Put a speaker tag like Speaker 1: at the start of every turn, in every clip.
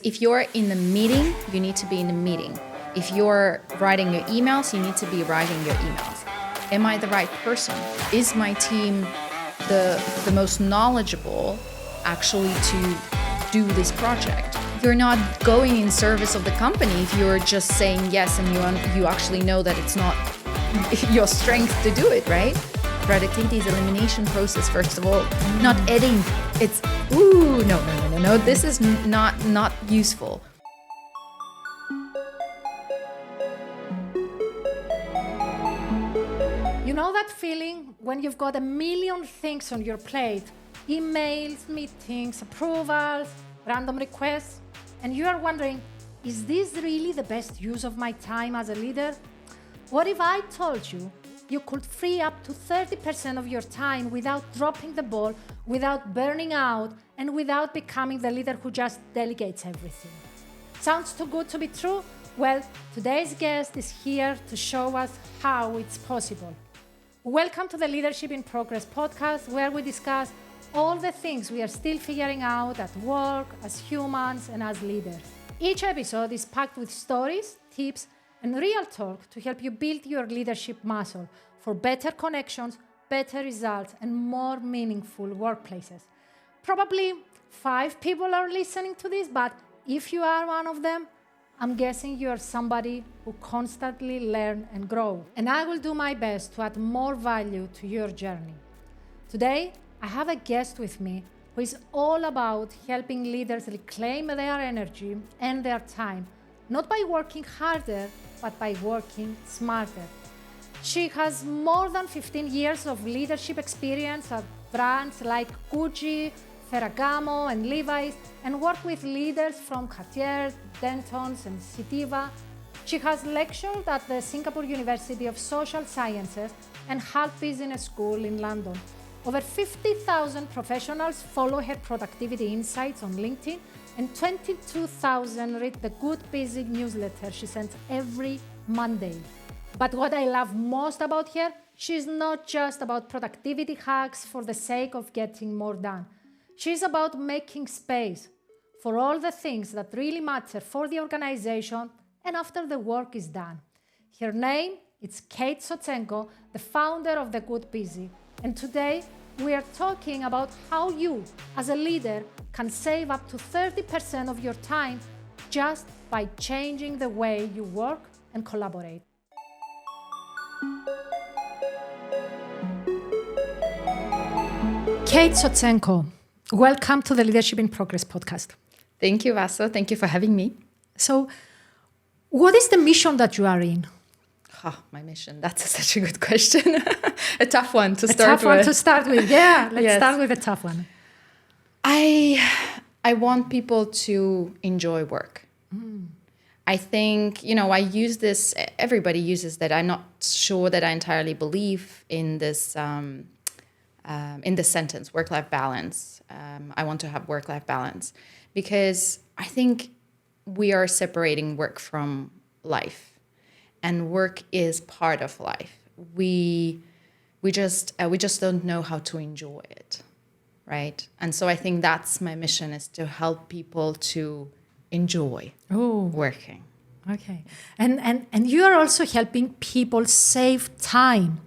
Speaker 1: if you're in the meeting, you need to be in the meeting. If you're writing your emails, you need to be writing your emails. Am I the right person? Is my team the most knowledgeable actually to do this project? You're not going in service of the company if you're just saying yes and you actually know that it's not your strength to do it, right? Productivity is elimination process, first of all, not adding. It's, no, this is not useful.
Speaker 2: You know that feeling when you've got a million things on your plate, emails, meetings, approvals, random requests, and you are wondering, is this really the best use of my time as a leader? What if I told you you could free up to 30% of your time without dropping the ball, without burning out, and without becoming the leader who just delegates everything? Sounds too good to be true? Well, today's guest is here to show us how it's possible. Welcome to the Leadership in Progress podcast, where we discuss all the things we are still figuring out at work, as humans, and as leaders. Each episode is packed with stories, tips, and real talk to help you build your leadership muscle for better connections, better results, and more meaningful workplaces. Probably 5 people are listening to this, but if you are one of them, I'm guessing you are somebody who constantly learn and grow. And I will do my best to add more value to your journey. Today, I have a guest with me who is all about helping leaders reclaim their energy and their time, not by working harder, but by working smarter. She has more than 15 years of leadership experience at brands like Gucci, Ferragamo, and Levi's, and worked with leaders from Cartier, Dentons, and Citiva. She has lectured at the Singapore University of Social Sciences and Hull Business School in London. Over 50,000 professionals follow her productivity insights on LinkedIn, and 22,000 read the Good Busy newsletter she sends every Monday. But what I love most about her, she's not just about productivity hacks for the sake of getting more done. She's about making space for all the things that really matter for the organization and after the work is done. Her name is Kate Sotsenko, the founder of The Good Busy. And today, we are talking about how you, as a leader, can save up to 30% of your time just by changing the way you work and collaborate. Kate Sotsenko, welcome to the Leadership in Progress podcast.
Speaker 1: Thank you, Vasa. Thank you for having me.
Speaker 2: So, what is the mission that you are in?
Speaker 1: My mission. That's such a good question. A tough one to start with.
Speaker 2: A tough one to start with. Yeah, let's start with a tough one.
Speaker 1: I want people to enjoy work. I think, I use this, everybody uses that. I'm not sure that I entirely believe in this sentence, work-life balance. I want to have work-life balance because I think we are separating work from life. And work is part of life. We just don't know how to enjoy it, right? And so I think that's my mission, is to help people to enjoy working.
Speaker 2: Okay, and you are also helping people save time.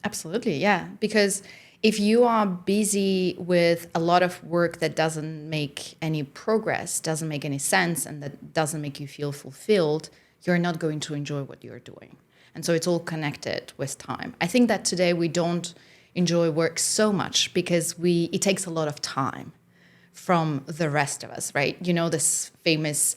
Speaker 1: Absolutely, yeah. Because if you are busy with a lot of work that doesn't make any progress, doesn't make any sense, and that doesn't make you feel fulfilled, you're not going to enjoy what you're doing. And so it's all connected with time. I think that today we don't enjoy work so much because it takes a lot of time from the rest of us, right? You know, this famous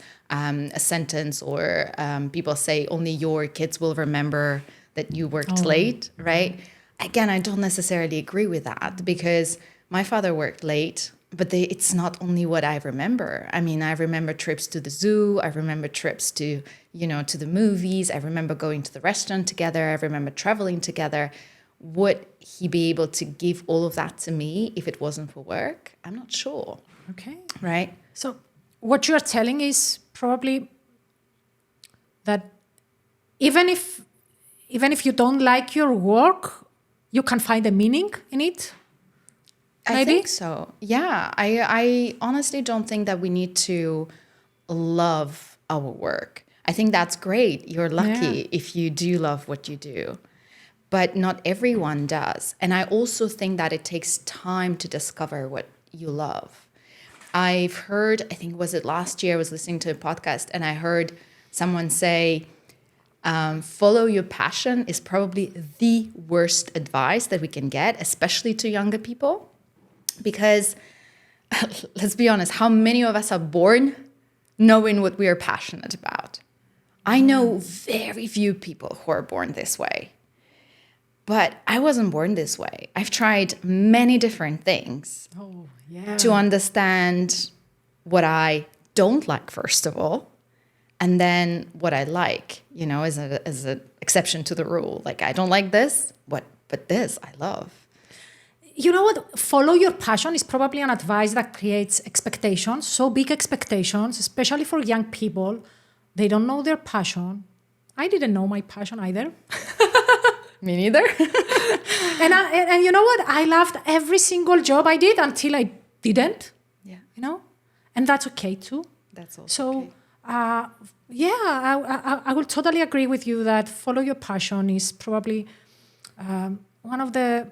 Speaker 1: sentence or people say only your kids will remember that you worked late, right? Again, I don't necessarily agree with that because my father worked late, but it's not only what I remember. I mean, I remember trips to the zoo. I remember trips to the movies. I remember going to the restaurant together. I remember traveling together. Would he be able to give all of that to me if it wasn't for work? I'm not sure.
Speaker 2: Okay.
Speaker 1: Right?
Speaker 2: So what you're telling is probably that even if you don't like your work, you can find a meaning in it?
Speaker 1: I
Speaker 2: maybe?
Speaker 1: think so. Yeah. I honestly don't think that we need to love our work. I think that's great. You're lucky if you do love what you do, but not everyone does. And I also think that it takes time to discover what you love. I've heard, I think, was it last year, I was listening to a podcast and I heard someone say, follow your passion is probably the worst advice that we can get, especially to younger people. Because let's be honest, how many of us are born knowing what we are passionate about? I know very few people who are born this way, but I wasn't born this way. I've tried many different things to understand what I don't like, first of all, and then what I like, as an exception to the rule. Like, I don't like this, but this I love.
Speaker 2: You know what? Follow your passion is probably an advice that creates expectations, so big expectations, especially for young people. They don't know their passion. I didn't know my passion either.
Speaker 1: Me neither.
Speaker 2: and you know what? I loved every single job I did until I didn't.
Speaker 1: Yeah.
Speaker 2: And that's okay too.
Speaker 1: That's also
Speaker 2: So,
Speaker 1: okay.
Speaker 2: I will totally agree with you that follow your passion is probably one of the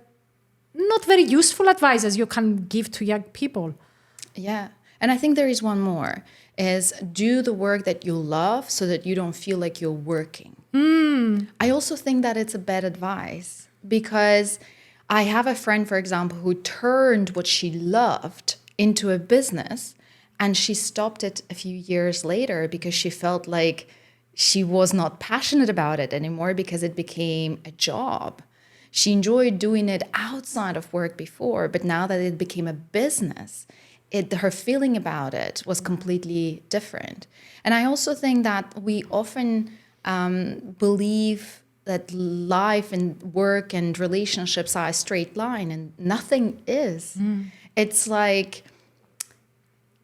Speaker 2: not very useful advices you can give to young people.
Speaker 1: Yeah. And I think there is one more, is do the work that you love so that you don't feel like you're working. I also think that it's a bad advice because I have a friend, for example, who turned what she loved into a business and she stopped it a few years later because she felt like she was not passionate about it anymore because it became a job. She enjoyed doing it outside of work before, but now that it became a business, her feeling about it was completely different. And I also think that we often believe that life and work and relationships are a straight line, and nothing is. It's like,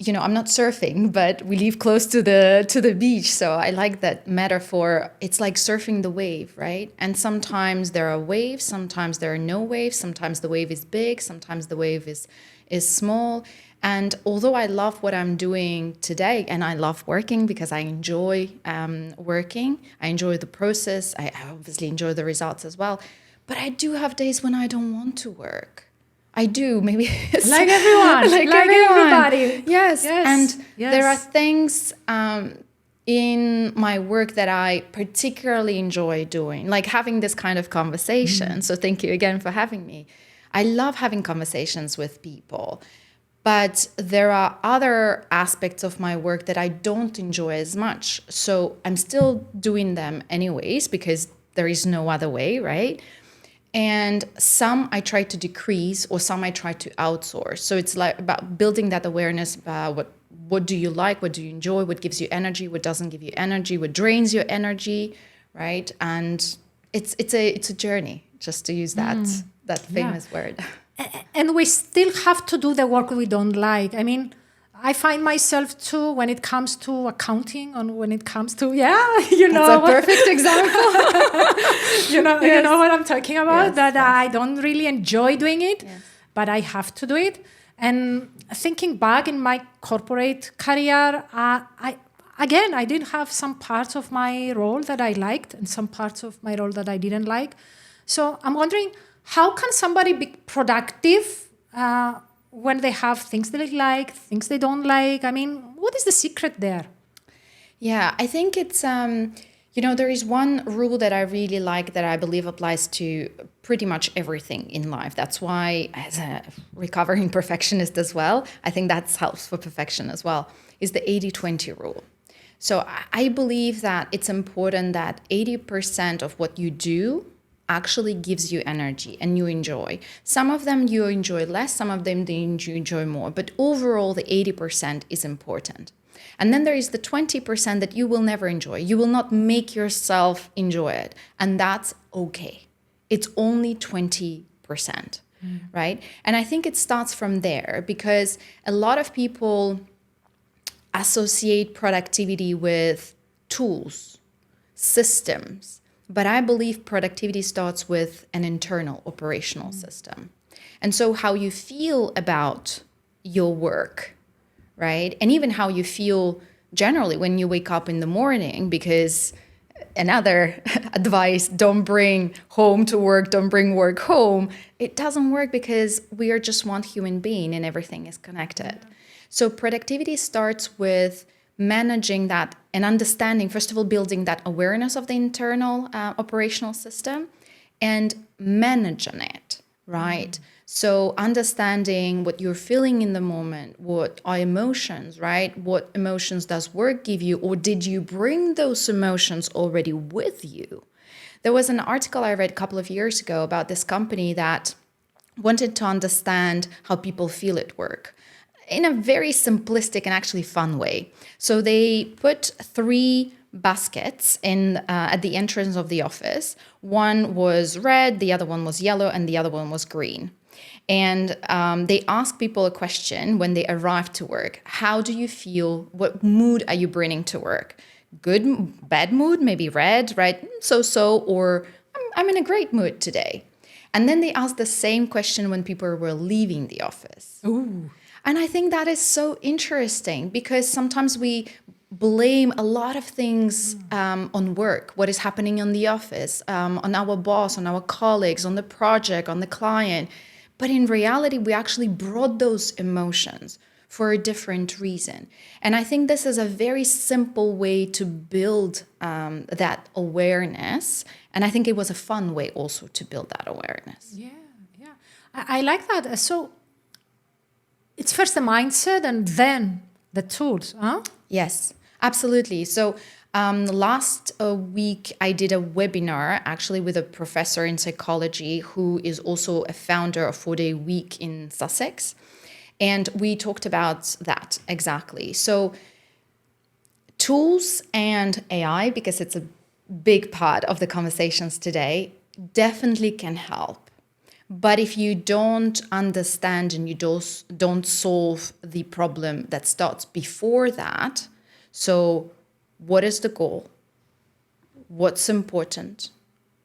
Speaker 1: I'm not surfing, but we live close to the beach. So I like that metaphor. It's like surfing the wave, right? And sometimes there are waves, sometimes there are no waves, sometimes the wave is big, sometimes the wave is small. And although I love what I'm doing today, and I love working because I enjoy working, I enjoy the process, I obviously enjoy the results as well, but I do have days when I don't want to work. I do, maybe it's
Speaker 2: Like everyone, like everybody.
Speaker 1: Yes. And
Speaker 2: Yes.
Speaker 1: there are things in my work that I particularly enjoy doing, like having this kind of conversation. So thank you again for having me. I love having conversations with people, but there are other aspects of my work that I don't enjoy as much. So I'm still doing them anyways, because there is no other way, right? And some I try to decrease, or some I try to outsource. So it's like about building that awareness about what do you like, what do you enjoy, what gives you energy, what doesn't give you energy, what drains your energy, right? And it's a journey, just to use that famous word.
Speaker 2: And we still have to do the work we don't like. I mean, I find myself too when it comes to accounting, and when it comes to
Speaker 1: That's a perfect example.
Speaker 2: you know what I'm talking about.
Speaker 1: Yes,
Speaker 2: that I don't really enjoy doing it, but I have to do it. And thinking back in my corporate career, I did have some parts of my role that I liked and some parts of my role that I didn't like. So I'm wondering, how can somebody be productive when they have things they like, things they don't like? I mean, what is the secret there?
Speaker 1: Yeah, I think it's, there is one rule that I really like that I believe applies to pretty much everything in life. That's why, as a recovering perfectionist as well, I think that helps for perfection as well, is the 80-20 rule. So I believe that it's important that 80% of what you do actually gives you energy and you enjoy. Some of them you enjoy less, some of them you enjoy more, but overall the 80% is important. And then there is the 20% that you will never enjoy. You will not make yourself enjoy it, and that's okay. It's only 20%, right? And I think it starts from there, because a lot of people associate productivity with tools, systems. But I believe productivity starts with an internal operational system. And so how you feel about your work, right? And even how you feel generally when you wake up in the morning, because another advice, don't bring home to work, don't bring work home. It doesn't work because we are just one human being and everything is connected. So productivity starts with managing that and understanding, first of all, building that awareness of the internal operational system and managing it, right? So understanding what you're feeling in the moment, what are emotions, right? What emotions does work give you, or did you bring those emotions already with you? There was an article I read a couple of years ago about this company that wanted to understand how people feel at work in a very simplistic and actually fun way. So they put 3 baskets in at the entrance of the office. One was red, the other one was yellow, and the other one was green. And they ask people a question when they arrive to work. How do you feel? What mood are you bringing to work? Good, bad mood, maybe red, right? So, or I'm in a great mood today. And then they ask the same question when people were leaving the office.
Speaker 2: Ooh.
Speaker 1: And I think that is so interesting because sometimes we blame a lot of things on work, what is happening in the office, on our boss, on our colleagues, on the project, on the client. But in reality, we actually brought those emotions for a different reason. And I think this is a very simple way to build that awareness. And I think it was a fun way also to build that awareness.
Speaker 2: Yeah, yeah. I like that. So it's first the mindset and then the tools, huh?
Speaker 1: Yes, absolutely. So last week, I did a webinar actually with a professor in psychology who is also a founder of 4-Day Week in Sussex. And we talked about that exactly. So tools and AI, because it's a big part of the conversations today, definitely can help. But if you don't understand and you don't solve the problem that starts before that, so what is the goal? What's important?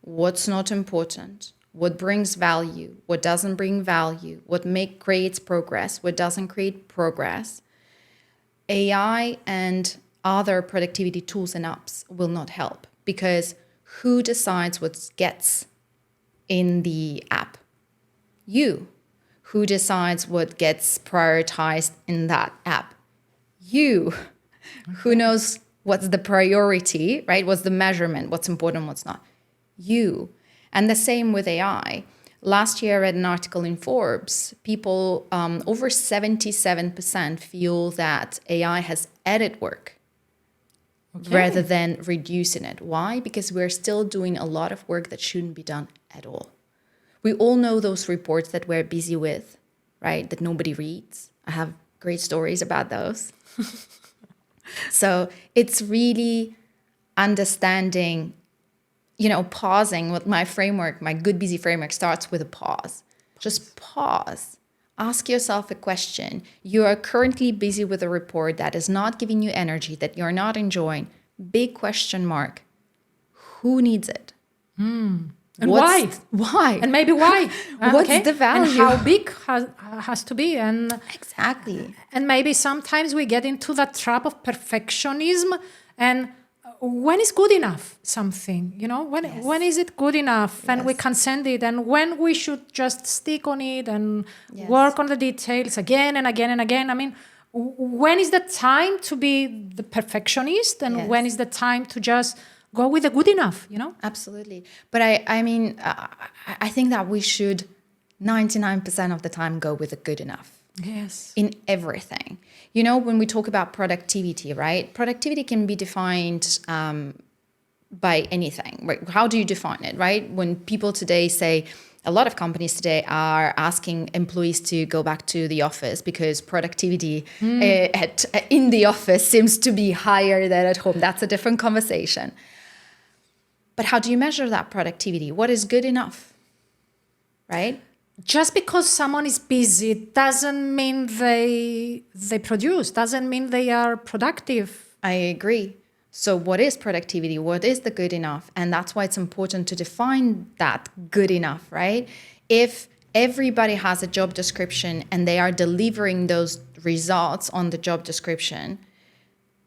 Speaker 1: What's not important? What brings value? What doesn't bring value? What creates progress? What doesn't create progress? AI and other productivity tools and apps will not help because who decides what gets in the app? You. Who decides what gets prioritized in that app? You. Okay. Who knows what's the priority, right? What's the measurement? What's important, what's not? You. And the same with AI. Last year I read an article in Forbes. People, over 77% feel that AI has added work rather than reducing it. Why? Because we're still doing a lot of work that shouldn't be done at all. We all know those reports that we're busy with, right? That nobody reads. I have great stories about those. So it's really understanding, pausing. With my framework, my Good Busy framework starts with a pause. Just pause. Ask yourself a question. You are currently busy with a report that is not giving you energy, that you're not enjoying. Big question mark. Who needs it?
Speaker 2: And why?
Speaker 1: Why?
Speaker 2: And maybe why?
Speaker 1: What's the value?
Speaker 2: And how big has to be? And
Speaker 1: exactly.
Speaker 2: And maybe sometimes we get into that trap of perfectionism. And when is good enough something? When is it good enough? And we can send it. And when we should just stick on it and work on the details again and again and again. I mean, when is the time to be the perfectionist? And when is the time to just go with the good enough,
Speaker 1: Absolutely. But I think that we should 99% of the time go with the good enough.
Speaker 2: Yes.
Speaker 1: In everything. When we talk about productivity, right? Productivity can be defined by anything. Right? How do you define it, right? When people today say, a lot of companies today are asking employees to go back to the office because productivity in the office seems to be higher than at home. That's a different conversation. But how do you measure that productivity? What is good enough, right?
Speaker 2: Just because someone is busy doesn't mean they produce, doesn't mean they are productive.
Speaker 1: I agree. So what is productivity? What is the good enough? And that's why it's important to define that good enough, right? If everybody has a job description and they are delivering those results on the job description,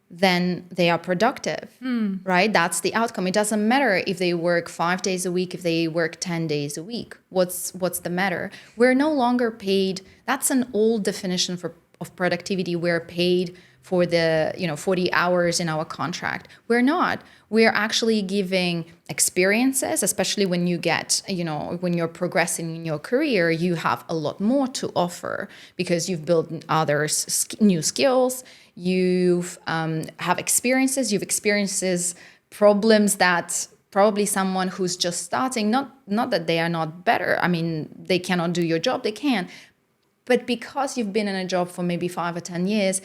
Speaker 1: then they are productive, right? That's the outcome. It doesn't matter if they work 5 days a week, if they work 10 days a week. What's the matter? We're no longer paid. That's an old definition of productivity. We're paid for the 40 hours in our contract. We're not. We're actually giving experiences, especially when you get, when you're progressing in your career, you have a lot more to offer because you've built others new skills. You've have experiences. You've experiences problems that probably someone who's just starting, not that they are not better. I mean, they cannot do your job. They can. But because you've been in a job for maybe 5 or 10 years,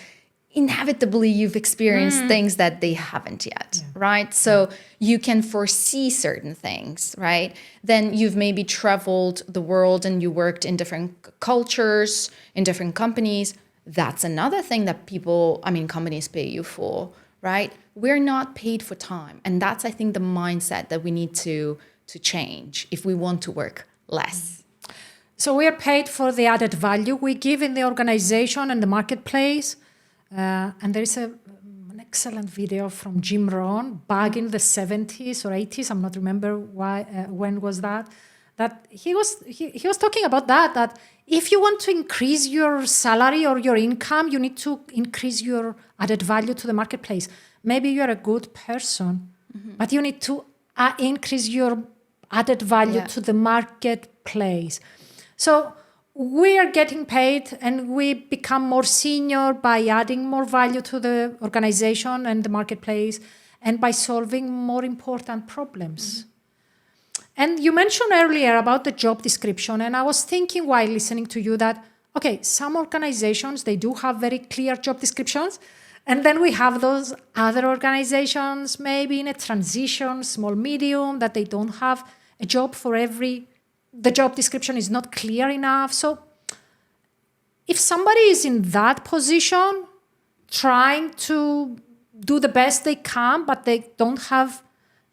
Speaker 1: inevitably you've experienced things that they haven't yet, right? So you can foresee certain things, right? Then you've maybe traveled the world and you worked in different cultures, in different companies. That's another thing that companies pay you for, right? We're not paid for time. And that's, I think, the mindset that we need to change if we want to work less.
Speaker 2: So we are paid for the added value we give in the organization and the marketplace. And there is an excellent video from Jim Rohn back in the 70s or 80s. I'm not remember when was that. That he was talking about that if you want to increase your salary or your income, you need to increase your added value to the marketplace. Maybe you're a good person, but you need to increase your added value to the marketplace. So we are getting paid and we become more senior by adding more value to the organization and the marketplace and by solving more important problems. And you mentioned earlier about the job description, and I was thinking while listening to you that, okay, some organizations, they do have very clear job descriptions, and then we have those other organizations, maybe in a transition, small, medium, that they don't have a job for the job description is not clear enough. So if somebody is in that position, trying to do the best they can, but they don't have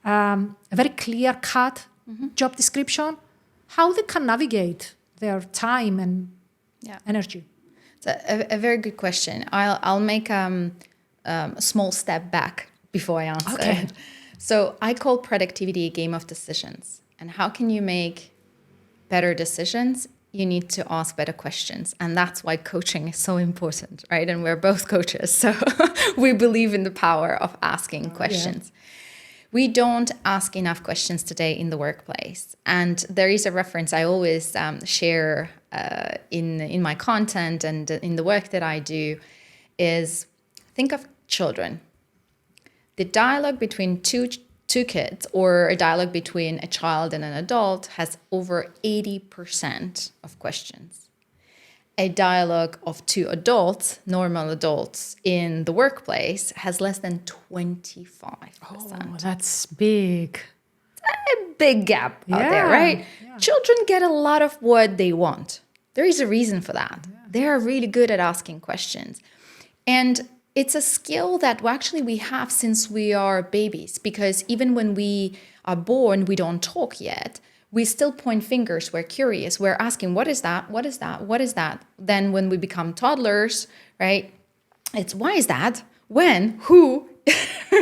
Speaker 2: a very clear-cut job description, how they can navigate their time and energy?
Speaker 1: It's a very good question. I'll make a small step back before I answer.
Speaker 2: Okay.
Speaker 1: So I call productivity a game of decisions. And how can you make better decisions? You need to ask better questions. And that's why coaching is so important, right? And we're both coaches. So we believe in the power of asking questions. We don't ask enough questions today in the workplace. And there is a reference I always share in my content and in the work that I do is think of children. The dialogue between two kids or a dialogue between a child and an adult has over 80% of questions. A dialogue of two adults, normal adults in the workplace has less than 25%.
Speaker 2: Oh, that's big.
Speaker 1: A big gap out there, right? Yeah. Children get a lot of what they want. There is a reason for that. Yeah. They are really good at asking questions. And it's a skill that we have since we are babies, because even when we are born, we don't talk yet. We still point fingers. We're curious. We're asking, what is that? What is that? What is that? Then when we become toddlers, right? It's why is that? When? Who?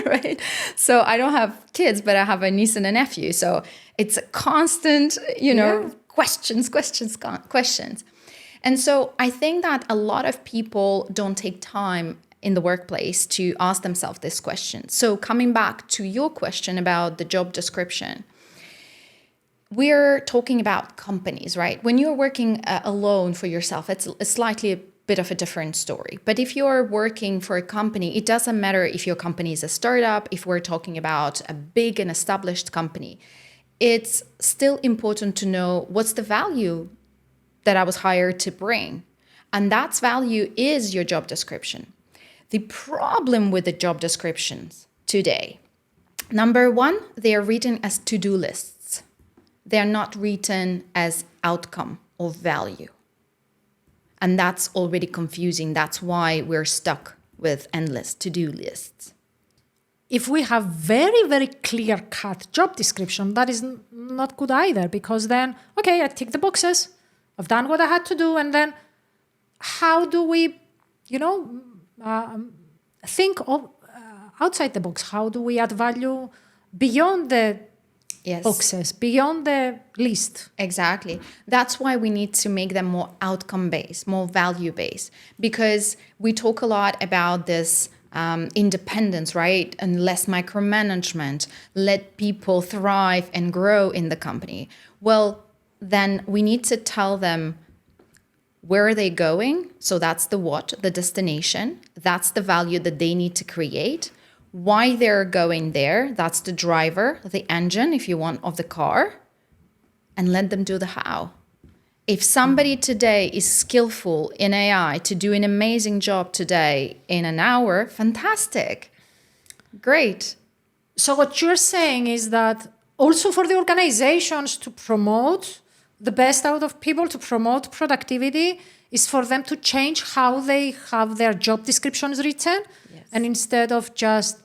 Speaker 1: Right? So I don't have kids, but I have a niece and a nephew. So it's a constant, questions. And so I think that a lot of people don't take time in the workplace to ask themselves this question. So coming back to your question about the job description, we're talking about companies, right? When you're working alone for yourself, it's slightly a bit of a different story. But if you're working for a company, it doesn't matter if your company is a startup, if we're talking about a big and established company, it's still important to know what's the value that I was hired to bring. And that value is your job description. The problem with the job descriptions today, number one, they are written as to-do lists. They're not written as outcome or value. And that's already confusing. That's why we're stuck with endless to-do lists.
Speaker 2: If we have very, very clear-cut job description, that is not good either, because then, okay, I tick the boxes, I've done what I had to do. And then how do we, think of outside the box? How do we add value beyond the boxes, beyond the list?
Speaker 1: Exactly. That's why we need to make them more outcome-based, more value-based, because we talk a lot about this independence, right? And less micromanagement, let people thrive and grow in the company. Well, then we need to tell them where are they going? So that's the what, the destination. That's the value that they need to create. Why they're going there, that's the driver, the engine, if you want, of the car. And let them do the how. If somebody today is skillful in AI to do an amazing job today in an hour, fantastic. Great.
Speaker 2: So what you're saying is that also for the organizations to promote the best out of people, to promote productivity, is for them to change how they have their job descriptions written.
Speaker 1: Yes.
Speaker 2: And instead of just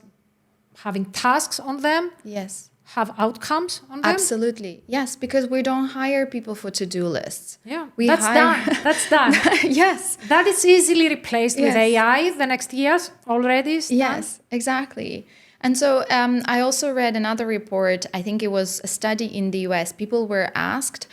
Speaker 2: having tasks on them,
Speaker 1: Yes.
Speaker 2: have outcomes on them.
Speaker 1: Absolutely. Yes, because we don't hire people for to-do lists.
Speaker 2: Yeah,
Speaker 1: That's
Speaker 2: done. That's done.
Speaker 1: Yes.
Speaker 2: That is easily replaced with
Speaker 1: Yes.
Speaker 2: AI the next years already.
Speaker 1: Yes, exactly. And so I also read another report. I think it was a study in the US. People were asked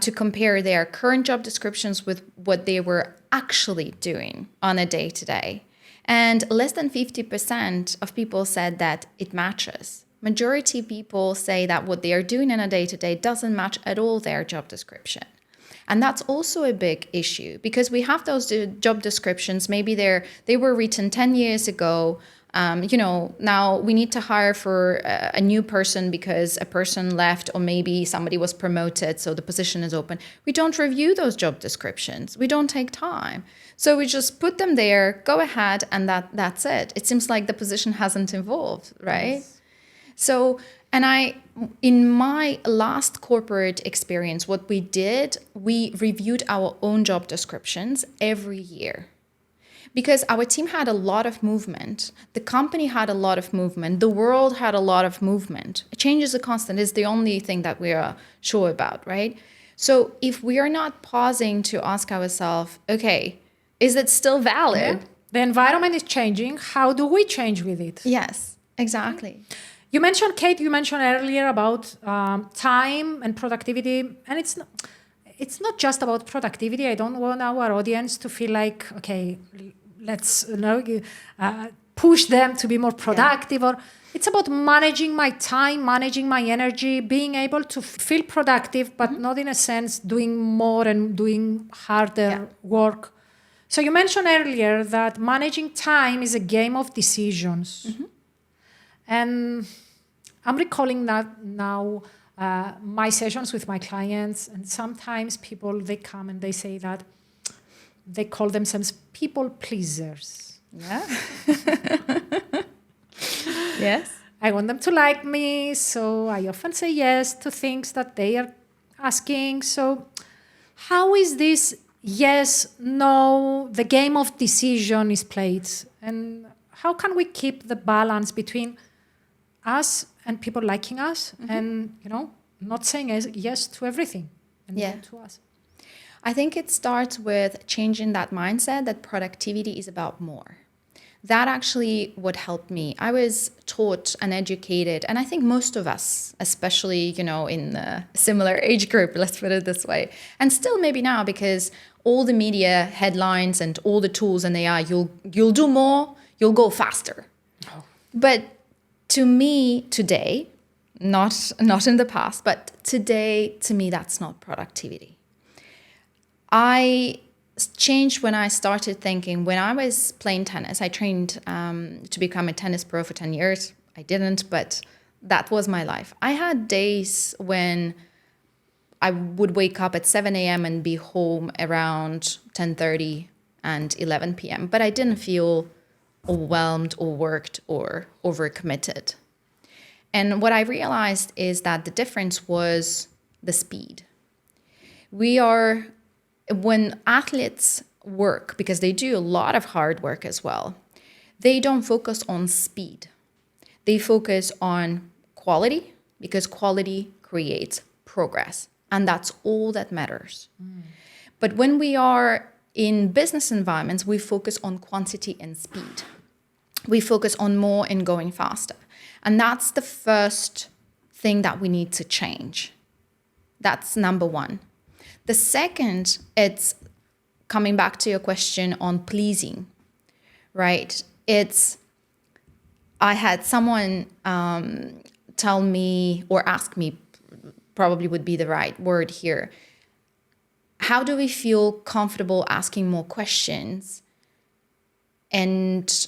Speaker 1: to compare their current job descriptions with what they were actually doing on a day-to-day. And less than 50% of people said that it matches. Majority of people say that what they are doing on a day-to-day doesn't match at all their job description. And that's also a big issue because we have those job descriptions. Maybe they were written 10 years ago. Now we need to hire for a new person because a person left or maybe somebody was promoted, so the position is open. We don't review those job descriptions. We don't take time. So we just put them there, go ahead, and that's it. It seems like the position hasn't evolved, right? Yes. So, in my last corporate experience, what we did, we reviewed our own job descriptions every year. Because our team had a lot of movement. The company had a lot of movement. The world had a lot of movement. Change is a constant. It's the only thing that we are sure about, right? So if we are not pausing to ask ourselves, okay, is it still valid?
Speaker 2: Yeah. The environment is changing. How do we change with it?
Speaker 1: Yes, exactly.
Speaker 2: You mentioned, Kate, earlier about time and productivity. And it's not just about productivity. I don't want our audience to feel like, okay, let's push them to be more productive. Yeah. Or it's about managing my time, managing my energy, being able to feel productive, but not in a sense doing more and doing harder work. So you mentioned earlier that managing time is a game of decisions. Mm-hmm. And I'm recalling that now my sessions with my clients, and sometimes people, they come and they say that they call themselves people pleasers.
Speaker 1: Yeah. Yes.
Speaker 2: I want them to like me, so I often say yes to things that they are asking. So how is this yes, no, the game of decision is played? And how can we keep the balance between us and people liking us and, not saying yes to everything and no to us?
Speaker 1: I think it starts with changing that mindset that productivity is about more. That actually what helped me. I was taught and educated, and I think most of us, especially, in the similar age group, let's put it this way, and still maybe now because all the media headlines and all the tools and AI, you'll do more, you'll go faster. Oh. But to me today, not in the past, but today, to me, that's not productivity. I changed when I started thinking, when I was playing tennis, I trained to become a tennis pro for 10 years. I didn't, but that was my life. I had days when I would wake up at 7 a.m. and be home around 10:30 and 11 p.m., but I didn't feel overwhelmed or worked or overcommitted. And what I realized is that the difference was the speed. When athletes work, because they do a lot of hard work as well, they don't focus on speed. They focus on quality, because quality creates progress. And that's all that matters. But when we are in business environments, we focus on quantity and speed. We focus on more and going faster. And that's the first thing that we need to change. That's number one. The second, it's coming back to your question on pleasing, right? I had someone tell me or ask me, probably would be the right word here, how do we feel comfortable asking more questions and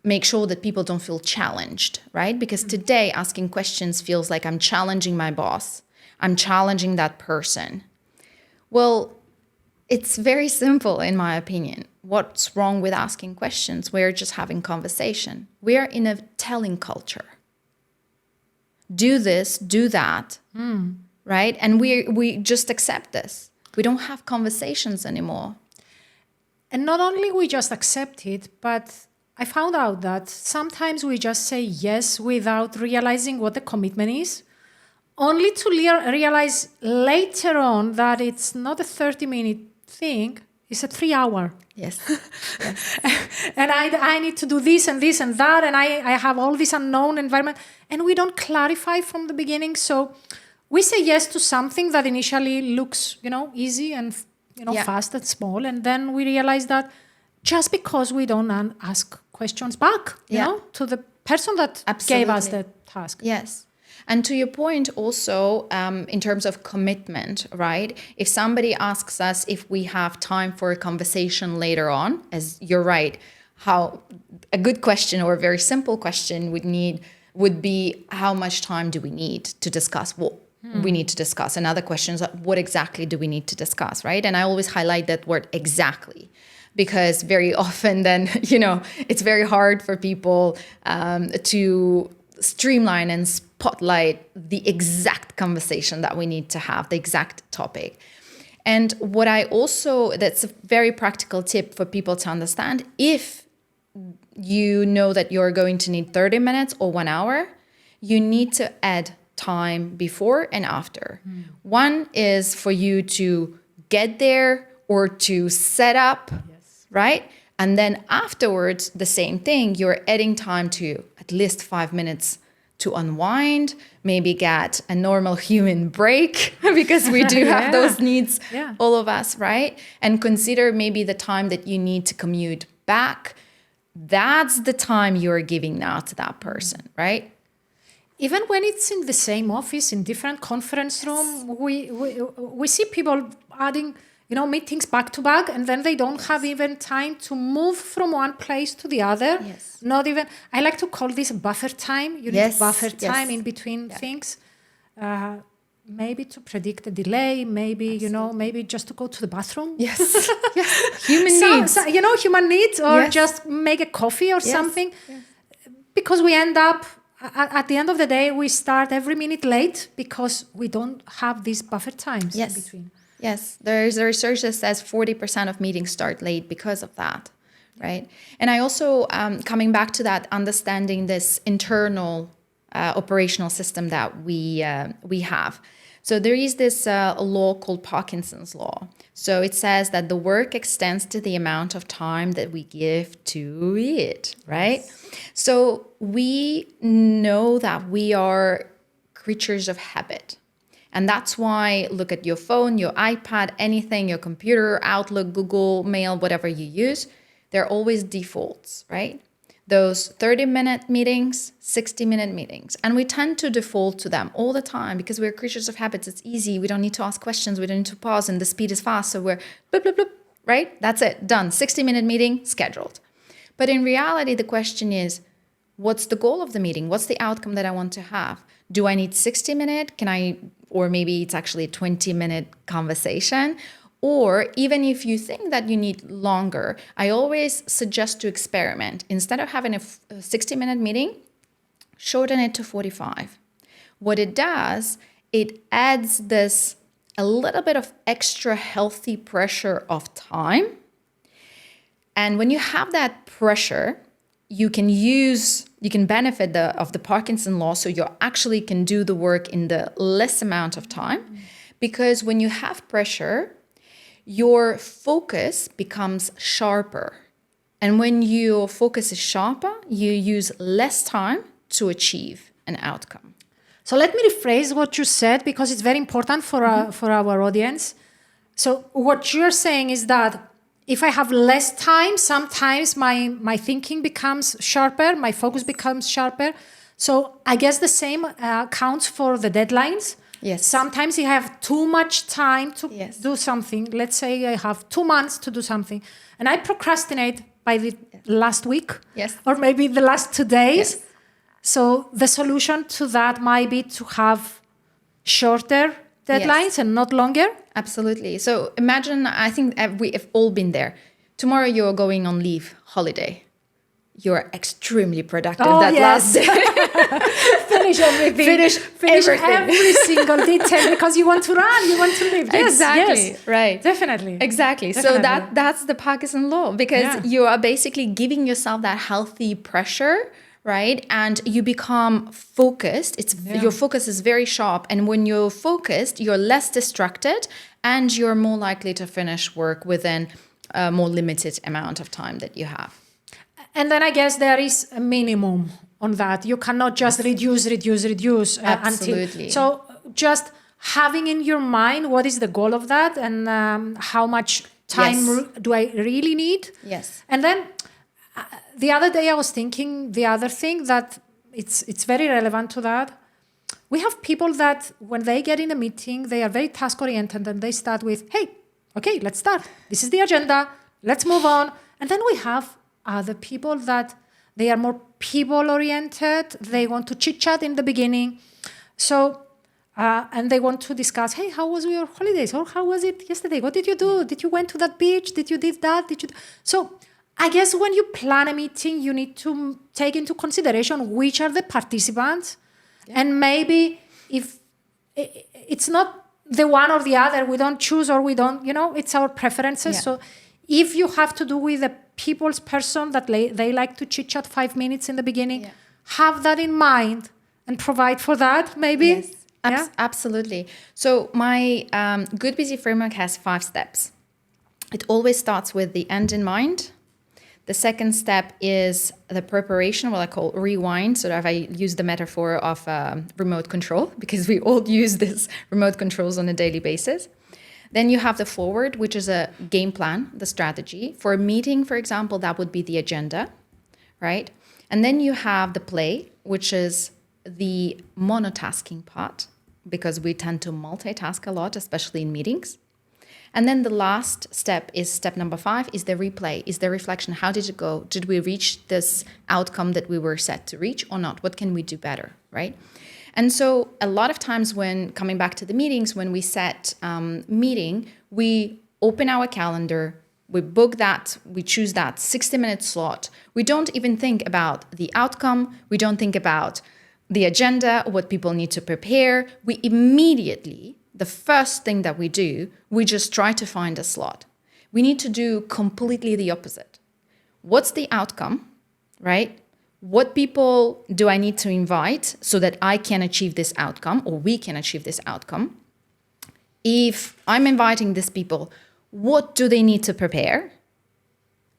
Speaker 1: make sure that people don't feel challenged, right? Because today asking questions feels like I'm challenging my boss. I'm challenging that person. Well, it's very simple in my opinion. What's wrong with asking questions? We're just having conversation. We are in a telling culture. Do this, do that, right? And we just accept this. We don't have conversations anymore.
Speaker 2: And not only we just accept it, but I found out that sometimes we just say yes without realizing what the commitment is, only to realize later on that it's not a 30-minute thing, it's a 3-hour.
Speaker 1: Yes.
Speaker 2: And I need to do this and this and that, and I have all this unknown environment, and we don't clarify from the beginning. So we say yes to something that initially looks, easy and fast and small, and then we realize that just because we don't ask questions back, to the person that gave us the task.
Speaker 1: Yes. And to your point also, in terms of commitment, right? If somebody asks us if we have time for a conversation later on, as you're right, how a good question or a very simple question would be how much time do we need to discuss what we need to discuss? And other questions, what exactly do we need to discuss, right? And I always highlight that word exactly, because very often then, it's very hard for people to streamline and spotlight the exact conversation that we need to have, the exact topic. And what that's a very practical tip for people to understand. If you know that you're going to need 30 minutes or 1 hour, you need to add time before and after. One is for you to get there or to set up, right? And then afterwards, the same thing, you're adding time to at least 5 minutes to unwind, maybe get a normal human break because we do have those needs, all of us, right? And consider maybe the time that you need to commute back. That's the time you're giving now to that person, right?
Speaker 2: Even when it's in the same office, in different conference room, we see people adding meetings back to back, and then they don't have even time to move from one place to the other.
Speaker 1: Yes.
Speaker 2: Not even, I like to call this buffer time. You need buffer time in between things. Maybe to predict a delay, maybe, maybe just to go to the bathroom.
Speaker 1: Yes. Human needs.
Speaker 2: Human needs, or just make a coffee or something. Yes. Because we end up, at the end of the day, we start every minute late because we don't have these buffer times in between.
Speaker 1: Yes, there's a research that says 40% of meetings start late because of that, right? And I also, coming back to that, understanding this internal operational system that we have. So there is this law called Parkinson's law. So it says that the work extends to the amount of time that we give to it, right? Yes. So we know that we are creatures of habit. And that's why look at your phone, your iPad, anything, your computer, Outlook, Google, Mail, whatever you use, they're always defaults, right? Those 30-minute meetings, 60-minute meetings. And we tend to default to them all the time because we're creatures of habits. It's easy. We don't need to ask questions. We don't need to pause, and the speed is fast. So we're bloop, bloop, bloop, right? That's it. Done. 60-minute meeting scheduled. But in reality, the question is, what's the goal of the meeting? What's the outcome that I want to have? Do I need 60-minute? Or maybe it's actually a 20-minute conversation. Or even if you think that you need longer, I always suggest to experiment. Instead of having a 60-minute meeting, shorten it to 45. What it does, it adds a little bit of extra healthy pressure of time. And when you have that pressure, you can use You can benefit of the Parkinson law, so you actually can do the work in the less amount of time. Because when you have pressure, your focus becomes sharper. And when your focus is sharper, you use less time to achieve an outcome.
Speaker 2: So let me rephrase what you said, because it's very important for our audience. So what you're saying is that if I have less time, sometimes my thinking becomes sharper, my focus becomes sharper. So I guess the same counts for the deadlines.
Speaker 1: Yes.
Speaker 2: Sometimes you have too much time to
Speaker 1: Yes.
Speaker 2: do something. Let's say I have 2 months to do something, and I procrastinate by the last week,
Speaker 1: Yes.
Speaker 2: or maybe the last 2 days.
Speaker 1: Yes.
Speaker 2: So the solution to that might be to have shorter deadlines and not longer.
Speaker 1: Absolutely. So imagine, I think we have all been there. Tomorrow you're going on leave, holiday. You're extremely productive last day.
Speaker 2: Finish everything.
Speaker 1: Finish everything.
Speaker 2: Every single detail, because you want to run, you want to live. Yes,
Speaker 1: Exactly.
Speaker 2: yes.
Speaker 1: Right.
Speaker 2: Definitely.
Speaker 1: Exactly. So that's the Parkinson law, because you are basically giving yourself that healthy pressure, right? And you become focused. Your focus is very sharp. And when you're focused, you're less distracted and you're more likely to finish work within a more limited amount of time that you have.
Speaker 2: And then I guess there is a minimum on that. You cannot just reduce
Speaker 1: Absolutely.
Speaker 2: until. So just having in your mind what is the goal of that, and how much time do I really need?
Speaker 1: Yes.
Speaker 2: And then the other day I was thinking the other thing that it's very relevant to that. We have people that when they get in a meeting, they are very task oriented, and they start with, hey, okay, let's start. This is the agenda. Let's move on. And then we have other people that they are more people oriented. They want to chit chat in the beginning. So, and they want to discuss, hey, how was your holidays? Or how was it yesterday? What did you do? Did you went to that beach? Did you did that? So I guess when you plan a meeting, you need to take into consideration which are the participants. Yeah. And maybe if it's not the one or the other, we don't choose or we don't, it's our preferences. Yeah. So if you have to do with a people's person that they like to chit chat 5 minutes in the beginning, have that in mind and provide for that, maybe.
Speaker 1: Yes, absolutely. So my Good Busy framework has 5 steps. It always starts with the end in mind. The second step is the preparation, what I call rewind. So if I use the metaphor of remote control, because we all use this remote controls on a daily basis. Then you have the forward, which is a game plan, the strategy. For a meeting, for example, that would be the agenda, right? And then you have the play, which is the monotasking part, because we tend to multitask a lot, especially in meetings. And then the last step is step number 5, is the replay, is the reflection. How did it go? Did we reach this outcome that we were set to reach or not? What can we do better, right? And so a lot of times when coming back to the meetings, when we set meeting, we open our calendar, we book that, we choose that 60-minute slot. We don't even think about the outcome. We don't think about the agenda, what people need to prepare. We immediately, the first thing that we do, we just try to find a slot. We need to do completely the opposite. What's the outcome, right? What people do I need to invite so that I can achieve this outcome, or we can achieve this outcome? If I'm inviting these people, what do they need to prepare?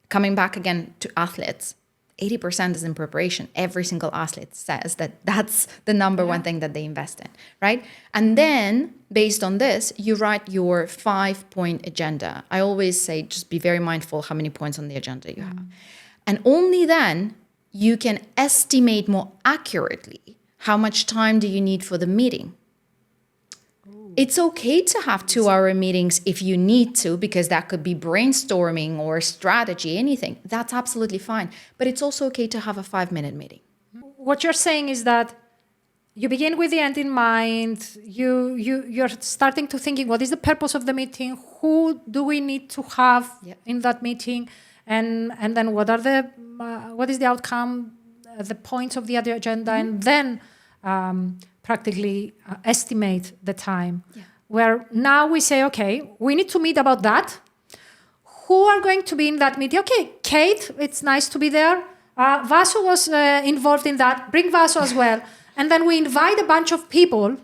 Speaker 1: Coming back again to athletes, 80% is in preparation. Every single athlete says that that's the number one thing that they invest in, right? And then based on this, you write your 5-point agenda. I always say, just be very mindful how many points on the agenda you have. And only then you can estimate more accurately how much time do you need for the meeting. It's okay to have 2-hour meetings if you need to, because that could be brainstorming or strategy, anything. That's absolutely fine. But it's also okay to have a 5-minute meeting.
Speaker 2: What you're saying is that you begin with the end in mind. You're starting to thinking, what is the purpose of the meeting? Who do we need to have in that meeting? And then what is the outcome, the points of the other agenda, and then practically estimate the time. Where now we say, okay, we need to meet about that. Who are going to be in that meeting? Okay, Kate, it's nice to be there. Vasu was involved in that. Bring Vasu as well. And then we invite a bunch of people.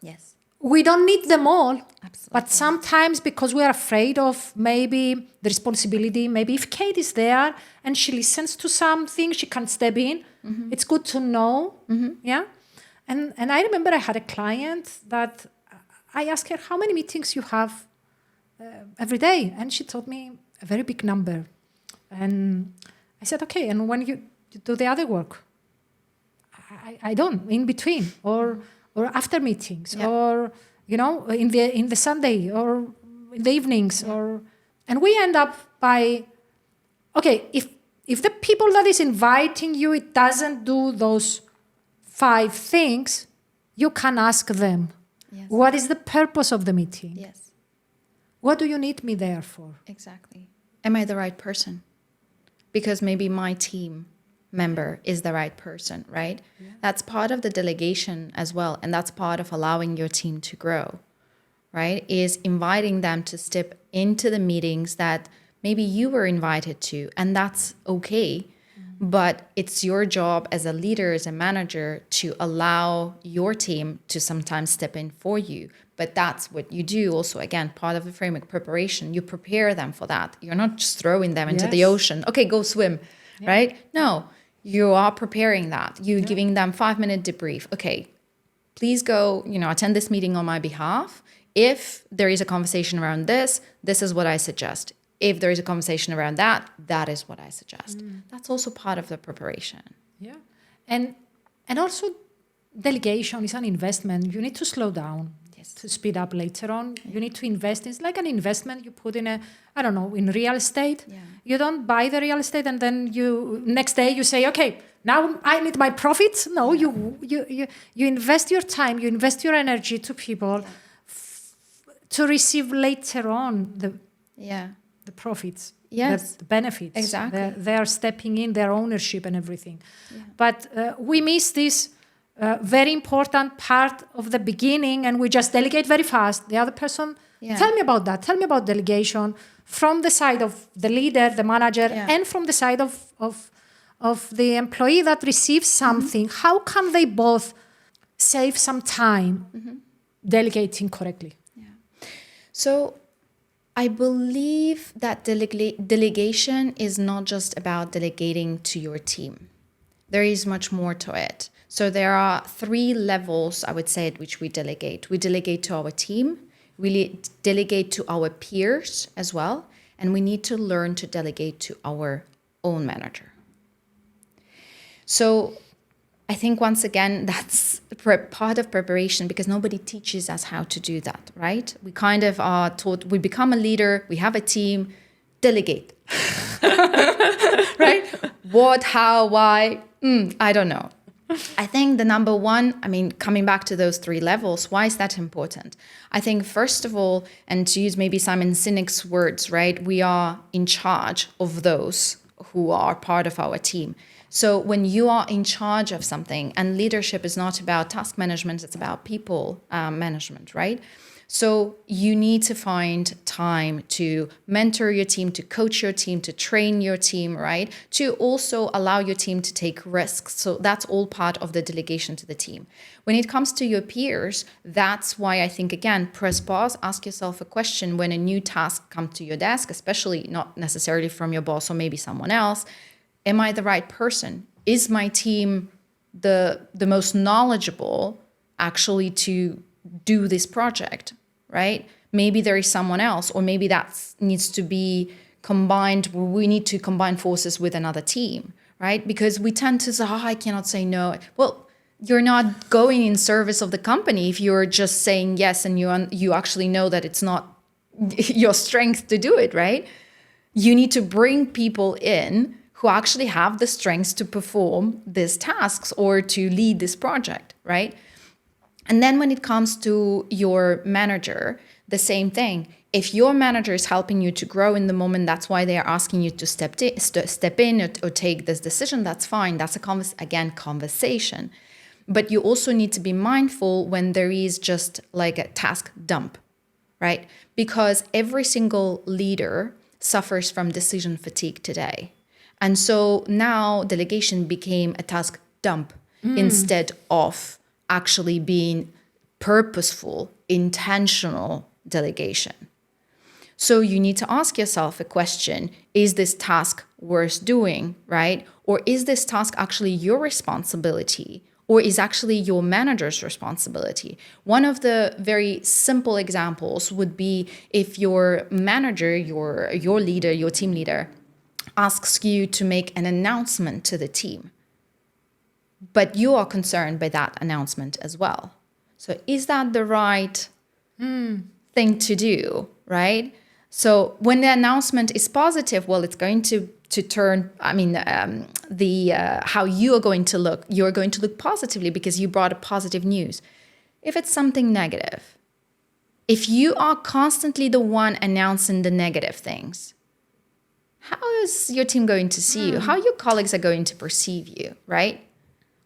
Speaker 1: Yes.
Speaker 2: We don't need them all.
Speaker 1: Absolutely.
Speaker 2: But sometimes because we are afraid of maybe the responsibility, maybe if Kate is there and she listens to something, she can step in. Mm-hmm. It's good to know. Mm-hmm. Yeah. And I remember I had a client that I asked her, how many meetings you have every day? And she told me a very big number. And I said, okay, and when you do the other work? I don't, in between, or after meetings, or, you know, in the Sunday, or in the evenings, and we end up by, okay, if the people that is inviting you, it doesn't do those 5 things, you can ask them, yes, what is the purpose of the meeting?
Speaker 1: Yes.
Speaker 2: What do you need me there for?
Speaker 1: Exactly. Am I the right person? Because maybe my team member is the right person, right? Yeah. That's part of the delegation as well. And that's part of allowing your team to grow, right? Is inviting them to step into the meetings that maybe you were invited to, and that's okay. Mm-hmm. But it's your job as a leader, as a manager, to allow your team to sometimes step in for you. But that's what you do also, again, part of the framework preparation. You prepare them for that. You're not just throwing them into the ocean. Okay, go swim, right? No, you are preparing that. You're giving them 5-minute debrief. Okay, please go, attend this meeting on my behalf. If there is a conversation around this, this is what I suggest. If there is a conversation around that, that is what I suggest. That's also part of the preparation.
Speaker 2: Yeah. And also delegation is an investment. You need to slow down. To speed up later on. You need to invest. It's like an investment you put in in real estate. Yeah. You don't buy the real estate and then next day you say, okay, now I need my profits. No, you invest your time, you invest your energy to people to receive later on the profits.
Speaker 1: Yes.
Speaker 2: The benefits.
Speaker 1: Exactly.
Speaker 2: They are stepping in, their ownership and everything. Yeah. But we miss this very important part of the beginning, and we just delegate very fast. The other person, tell me about that. Tell me about delegation from the side of the leader, the manager, and from the side of the employee that receives something. Mm-hmm. How can they both save some time delegating correctly?
Speaker 1: Yeah. So I believe that delegation is not just about delegating to your team. There is much more to it. So there are 3 levels, I would say, at which we delegate. We delegate to our team, we delegate to our peers as well, and we need to learn to delegate to our own manager. So I think, once again, that's part of preparation, because nobody teaches us how to do that, right? We kind of are taught, we become a leader, we have a team, delegate. Right? What, how, why? I don't know. I think the number one, coming back to those 3 levels, why is that important? I think, first of all, and to use maybe Simon Sinek's words, right, we are in charge of those who are part of our team. So when you are in charge of something, and leadership is not about task management, it's about people management, right? So you need to find time to mentor your team, to coach your team, to train your team, right? To also allow your team to take risks. So that's all part of the delegation to the team. When it comes to your peers, that's why I think, again, press pause, ask yourself a question when a new task comes to your desk, especially not necessarily from your boss or maybe someone else. Am I the right person? Is my team the most knowledgeable actually to do this project, right? Maybe there is someone else, or maybe that needs to be combined. We need to combine forces with another team, right? Because we tend to say, I cannot say no. Well, you're not going in service of the company if you're just saying yes and you actually know that it's not your strength to do it, right? You need to bring people in who actually have the strengths to perform these tasks or to lead this project, right? And then when it comes to your manager, the same thing. If your manager is helping you to grow in the moment, that's why they are asking you to step in or take this decision, that's fine. That's a conversation. But you also need to be mindful when there is just like a task dump, right? Because every single leader suffers from decision fatigue today. And so now delegation became a task dump instead of actually being purposeful, intentional delegation. So you need to ask yourself a question, is this task worth doing, right? Or is this task actually your responsibility? Or is actually your manager's responsibility? One of the very simple examples would be if your manager, your leader, your team leader, asks you to make an announcement to the team, but you are concerned by that announcement as well. So is that the right thing to do, right? So when the announcement is positive, well, it's going to turn, how you are going to look, you're going to look positively because you brought a positive news. If it's something negative, if you are constantly the one announcing the negative things, how is your team going to see you? How your colleagues are going to perceive you, right?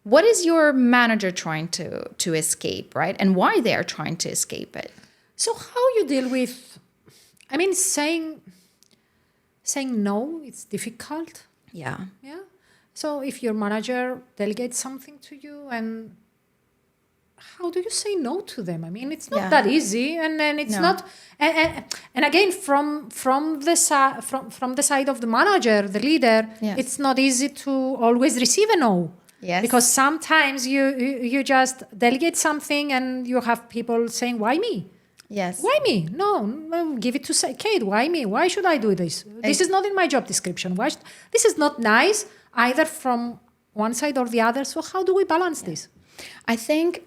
Speaker 1: What is your manager trying to escape, right? And why they are trying to escape it.
Speaker 2: So how you deal with, saying no, it's difficult.
Speaker 1: Yeah.
Speaker 2: Yeah. So if your manager delegates something to you, and how do you say no to them? I mean, it's not that easy, and then it's not. And again, from the side of the manager, the leader, it's not easy to always receive a no.
Speaker 1: Yes.
Speaker 2: Because sometimes you just delegate something, and you have people saying, "Why me?"
Speaker 1: Yes.
Speaker 2: Why me? No, give it to Kate. Why me? Why should I do this? This is not in my job description. This is not nice either from one side or the other. So how do we balance this?
Speaker 1: I think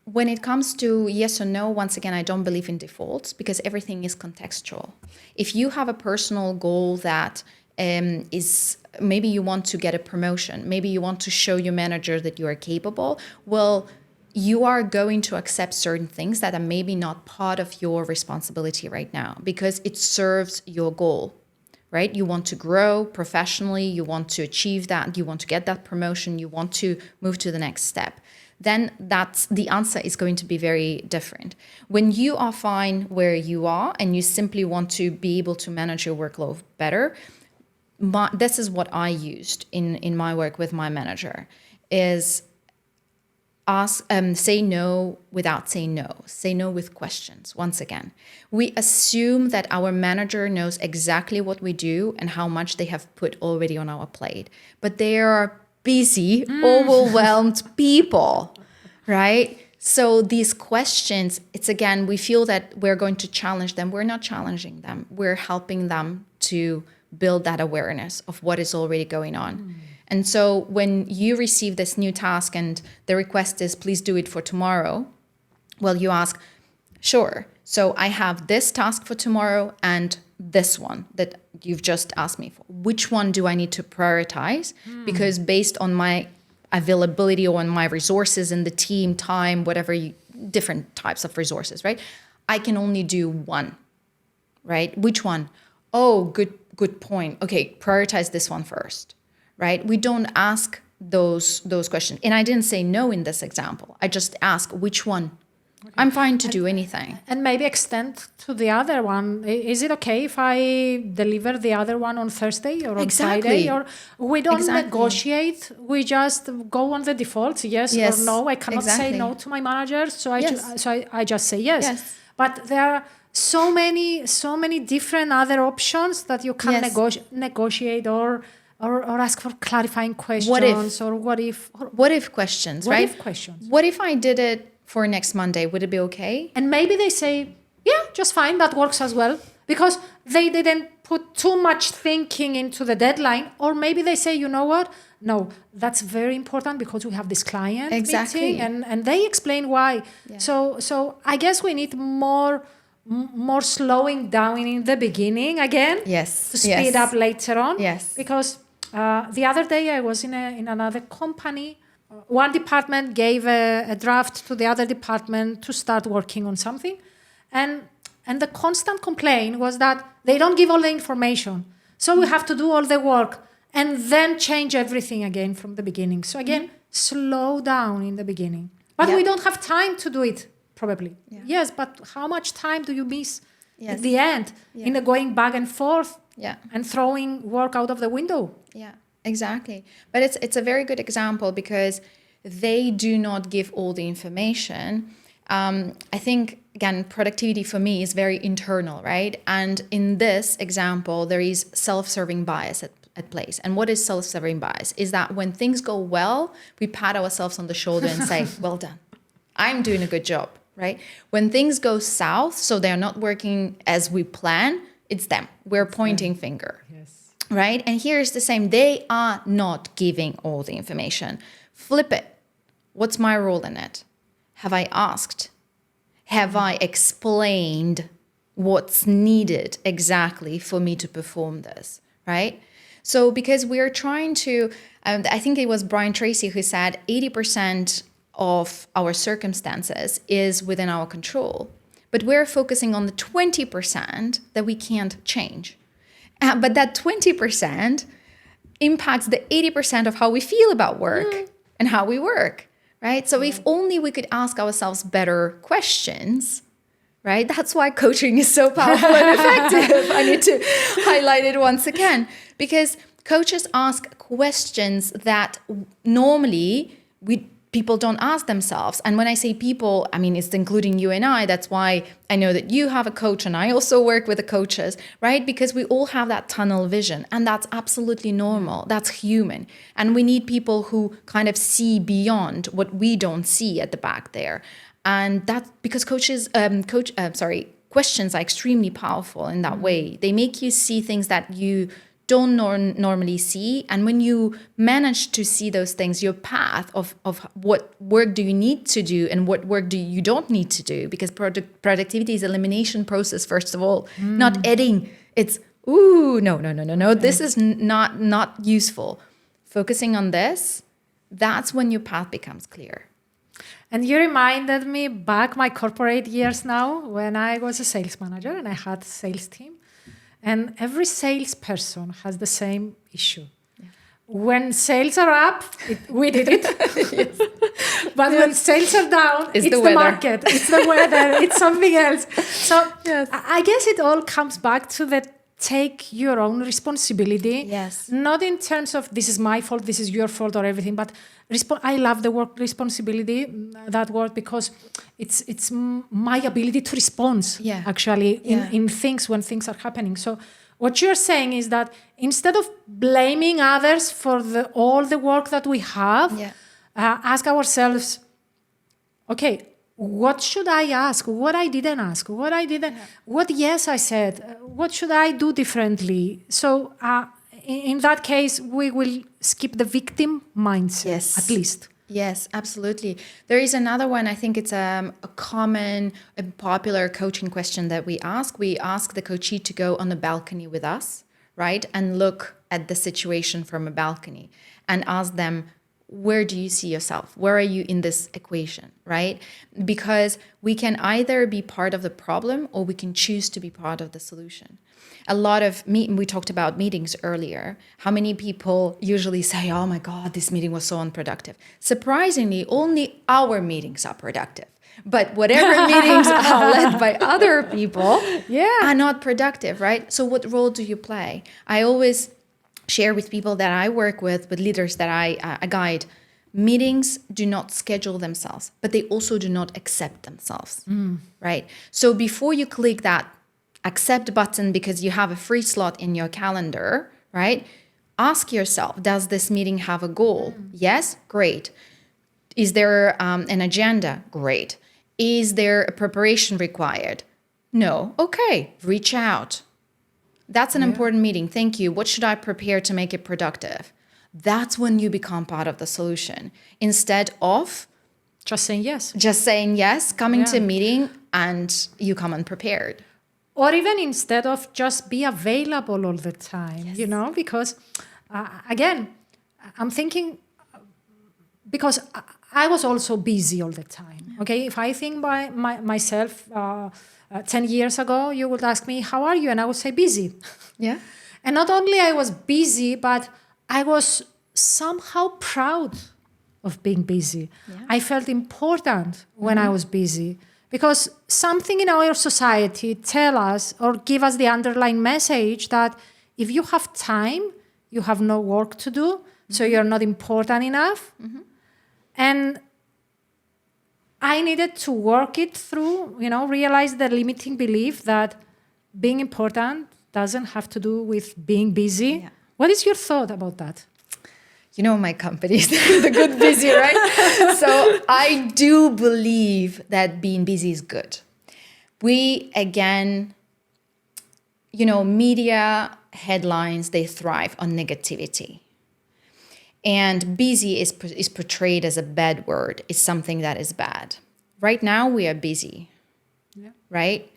Speaker 1: when it comes to yes or no, once again, I don't believe in defaults because everything is contextual. If you have a personal goal that is maybe you want to get a promotion, maybe you want to show your manager that you are capable, well, you are going to accept certain things that are maybe not part of your responsibility right now because it serves your goal, right? You want to grow professionally, you want to achieve that, you want to get that promotion, you want to move to the next step. Then that's the answer is going to be very different. When you are fine where you are and you simply want to be able to manage your workload better, this is what I used in my work with my manager is say no without saying no. Say no with questions. Once again, we assume that our manager knows exactly what we do and how much they have put already on our plate. But they are busy, overwhelmed people, right? So these questions, it's again, we feel that we're going to challenge them. We're not challenging them. We're helping them to build that awareness of what is already going on. And so when you receive this new task and the request is, please do it for tomorrow, well, you ask, sure. So I have this task for tomorrow and this one that you've just asked me for. Which one do I need to prioritize? Because based on my availability or on my resources in the team, time, whatever, different types of resources, right? I can only do one, right? Which one? Oh, good point. Okay, prioritize this one first. Right? We don't ask those questions. And I didn't say no in this example. I just ask which one. Okay. I'm fine to do anything.
Speaker 2: And maybe extend to the other one. Is it okay if I deliver the other one on Thursday or on Friday? Or we don't negotiate. We just go on the default, yes or no. I cannot say no to my manager, so I just say yes. But there are so many different other options that you can negotiate or ask for clarifying questions. What if
Speaker 1: questions, right?
Speaker 2: What if questions?
Speaker 1: What if I did it for next Monday? Would it be okay?
Speaker 2: And maybe they say, yeah, just fine. That works as well. Because they didn't put too much thinking into the deadline. Or maybe they say, you know what? No, that's very important because we have this client meeting. And they explain why. Yeah. So I guess we need more slowing down in the beginning again.
Speaker 1: Yes.
Speaker 2: To speed up later on.
Speaker 1: Yes.
Speaker 2: Because the other day I was in another company. One department gave a draft to the other department to start working on something. And the constant complaint was that they don't give all the information. So we have to do all the work and then change everything again from the beginning. So again, slow down in the beginning. But we don't have time to do it, probably. Yeah. Yes, but how much time do you miss at the end in the going back and forth?
Speaker 1: Yeah.
Speaker 2: and throwing work out of the window.
Speaker 1: Yeah, exactly. But it's a very good example because they do not give all the information. I think, again, productivity for me is very internal, right? And in this example, there is self-serving bias at place. And what is self-serving bias? Is that when things go well, we pat ourselves on the shoulder and say, well done, I'm doing a good job, right? When things go south, so they're not working as we plan, it's them. We're pointing finger.
Speaker 2: Yes.
Speaker 1: Right? And here's the same. They are not giving all the information. Flip it. What's my role in it? Have I asked? Have I explained what's needed exactly for me to perform this? Right? So because we're trying to, I think it was Brian Tracy who said 80% of our circumstances is within our control, but we're focusing on the 20% that we can't change. But that 20% impacts the 80% of how we feel about work and how we work, right? So if only we could ask ourselves better questions, right? That's why coaching is so powerful and effective. I need to highlight it once again, because coaches ask questions that normally people don't ask themselves. And when I say people, I mean, it's including you and I. That's why I know that you have a coach and I also work with the coaches, right? Because we all have that tunnel vision and that's absolutely normal. That's human. And we need people who kind of see beyond what we don't see at the back there. And that's because questions are extremely powerful in that way. They make you see things that you don't normally see. And when you manage to see those things, your path of what work do you need to do and what work do you don't need to do, because productivity is elimination process, first of all, not adding. It's, no, this is not useful. Focusing on this, that's when your path becomes clear.
Speaker 2: And you reminded me back my corporate years now when I was a sales manager and I had a sales team. And every salesperson has the same issue. Yeah. When sales are up, we did it. Yes. But when sales are down, it's the market, it's the weather, it's something else. So I guess it all comes back to that take your own responsibility.
Speaker 1: Yes.
Speaker 2: Not in terms of this is my fault, this is your fault or everything, but I love the word responsibility, that word, because it's my ability to respond actually in things when things are happening. So what you're saying is that instead of blaming others for all the work that we have, ask ourselves, okay, what should I ask? What I didn't ask? What I didn't? What yes I said? What should I do differently? So in that case, we will skip the victim mindset, at least.
Speaker 1: Yes, absolutely. There is another one. I think it's a common and popular coaching question that we ask. We ask the coachee to go on a balcony with us, right? And look at the situation from a balcony and ask them, where do you see yourself? Where are you in this equation, right? Because we can either be part of the problem or we can choose to be part of the solution. A lot of we talked about meetings earlier. How many people usually say, oh my God, this meeting was so unproductive. Surprisingly, only our meetings are productive. But whatever meetings are led by other people are not productive, right? So what role do you play? I always share with people that I work with leaders that I guide, meetings do not schedule themselves, but they also do not accept themselves, right? So before you click that accept button because you have a free slot in your calendar, right? Ask yourself, does this meeting have a goal? Yes? Great. Is there an agenda? Great. Is there a preparation required? No. Okay. Reach out. That's an important meeting. Thank you. What should I prepare to make it productive? That's when you become part of the solution. Instead of
Speaker 2: just saying yes.
Speaker 1: Coming to a meeting and you come unprepared.
Speaker 2: Or even instead of just be available all the time, because again, I'm thinking, because I was also busy all the time. Okay, if I think by myself 10 years ago, you would ask me, how are you? And I would say busy.
Speaker 1: Yeah.
Speaker 2: And not only I was busy, but I was somehow proud of being busy. Yeah. I felt important when I was busy. Because something in our society tell us or give us the underlying message that if you have time, you have no work to do, so you're not important enough. And I needed to work it through, realize the limiting belief that being important doesn't have to do with being busy.
Speaker 1: Yeah.
Speaker 2: What is your thought about that?
Speaker 1: You know my company's the good busy, right? So I do believe that being busy is good. We, again, media headlines, they thrive on negativity. And busy is portrayed as a bad word. It's something that is bad. Right now, we are busy, right?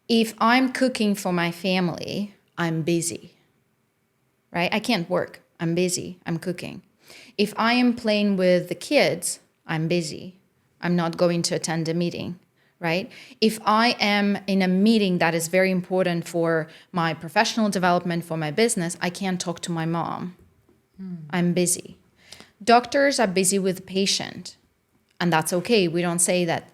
Speaker 1: If I'm cooking for my family, I'm busy, right? I can't work. I'm busy. I'm cooking. If I am playing with the kids, I'm busy. I'm not going to attend a meeting, right? If I am in a meeting that is very important for my professional development, for my business, I can't talk to my mom. I'm busy. Doctors are busy with the patient, and that's okay. We don't say that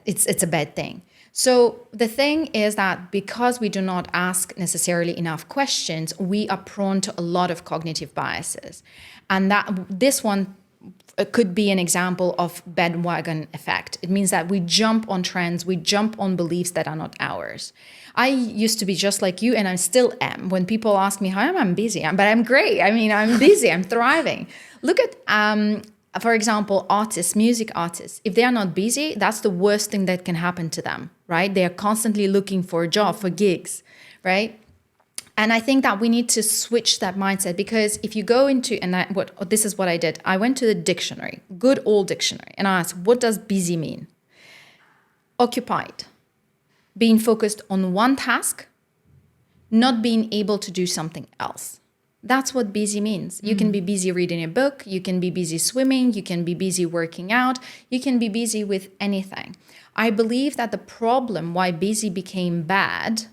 Speaker 1: it's a bad thing. So the thing is that because we do not ask necessarily enough questions, we are prone to a lot of cognitive biases. And this one could be an example of bandwagon effect. It means that we jump on trends, we jump on beliefs that are not ours. I used to be just like you, and I still am. When people ask me how I'm busy, but I'm great. I mean, I'm busy, I'm thriving. Look at, for example, artists, music artists. If they are not busy, that's the worst thing that can happen to them, right? They are constantly looking for a job, for gigs, right? And I think that we need to switch that mindset, because if you go into, this is what I did. I went to the dictionary, good old dictionary, and I asked, what does busy mean? Occupied, being focused on one task, not being able to do something else. That's what busy means. You can be busy reading a book, you can be busy swimming, you can be busy working out, you can be busy with anything. I believe that the problem why busy became bad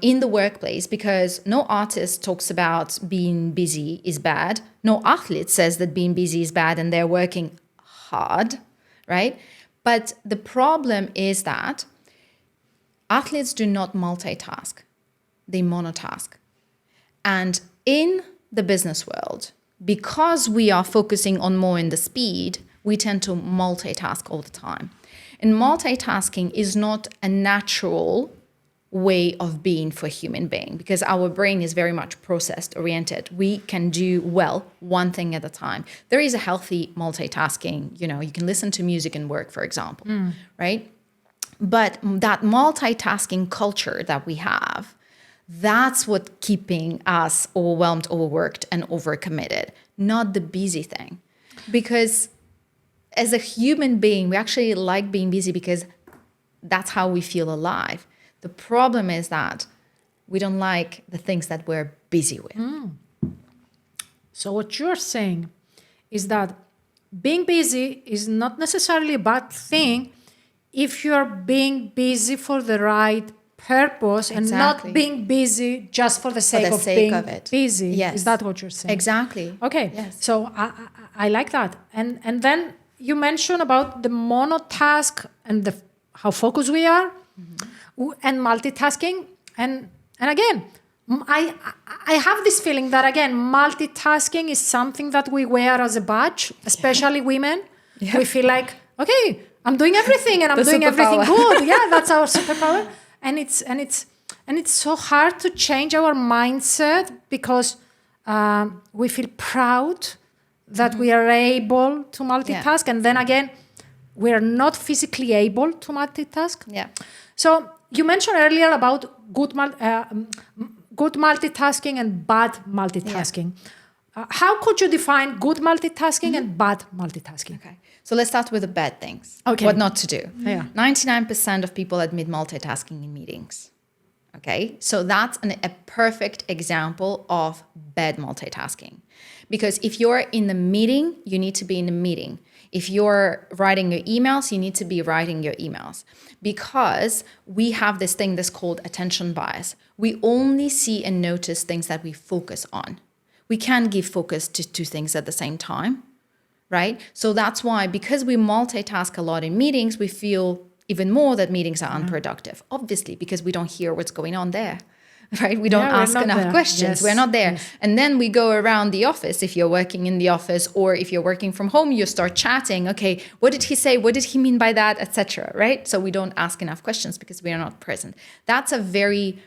Speaker 1: in the workplace, because no artist talks about being busy is bad. No athlete says that being busy is bad and they're working hard, right? But the problem is that athletes do not multitask. They monotask. And in the business world, because we are focusing on more in the speed, we tend to multitask all the time. And multitasking is not a natural way of being for a human being, because our brain is very much processed oriented. We can do well one thing at a time. There is a healthy multitasking, you can listen to music and work, for example, right? But that multitasking culture that we have, that's what keeping us overwhelmed, overworked, and overcommitted, not the busy thing. Because as a human being, we actually like being busy because that's how we feel alive. The problem is that we don't like the things that we're busy with.
Speaker 2: So what you're saying is that being busy is not necessarily a bad thing if you're being busy for the right purpose and not being busy just for the sake of being busy.
Speaker 1: Yes.
Speaker 2: Is that what you're saying?
Speaker 1: Exactly.
Speaker 2: Okay.
Speaker 1: Yes.
Speaker 2: So I like that. And then you mentioned about the monotask and how focused we are. And multitasking, and again, I have this feeling that again, multitasking is something that we wear as a badge, especially women. Yeah. We feel like, okay, I'm doing everything and I'm doing everything good. Yeah, that's our superpower. And it's so hard to change our mindset, because we feel proud that we are able to multitask, and then again, we are not physically able to multitask.
Speaker 1: Yeah.
Speaker 2: So you mentioned earlier about good multitasking and bad multitasking. Yeah. How could you define good multitasking and bad multitasking?
Speaker 1: Okay. So let's start with the bad things.
Speaker 2: Okay.
Speaker 1: What not to do.
Speaker 2: Yeah.
Speaker 1: 99% of people admit multitasking in meetings. Okay. So that's a perfect example of bad multitasking. Because if you're in the meeting, you need to be in the meeting. If you're writing your emails, you need to be writing your emails, because we have this thing that's called attention bias. We only see and notice things that we focus on. We can't give focus to two things at the same time, right? So that's why, because we multitask a lot in meetings, we feel even more that meetings are unproductive, obviously, because we don't hear what's going on there, right? We don't
Speaker 2: Yeah, we're
Speaker 1: ask
Speaker 2: not
Speaker 1: enough
Speaker 2: there.
Speaker 1: questions.
Speaker 2: Yes.
Speaker 1: We're not there.
Speaker 2: Yes.
Speaker 1: And then we go around the office. If you're working in the office or if you're working from home, you start chatting. Okay, what did he say? What did he mean by that, etc. Right? So we don't ask enough questions because we are not present. That's a very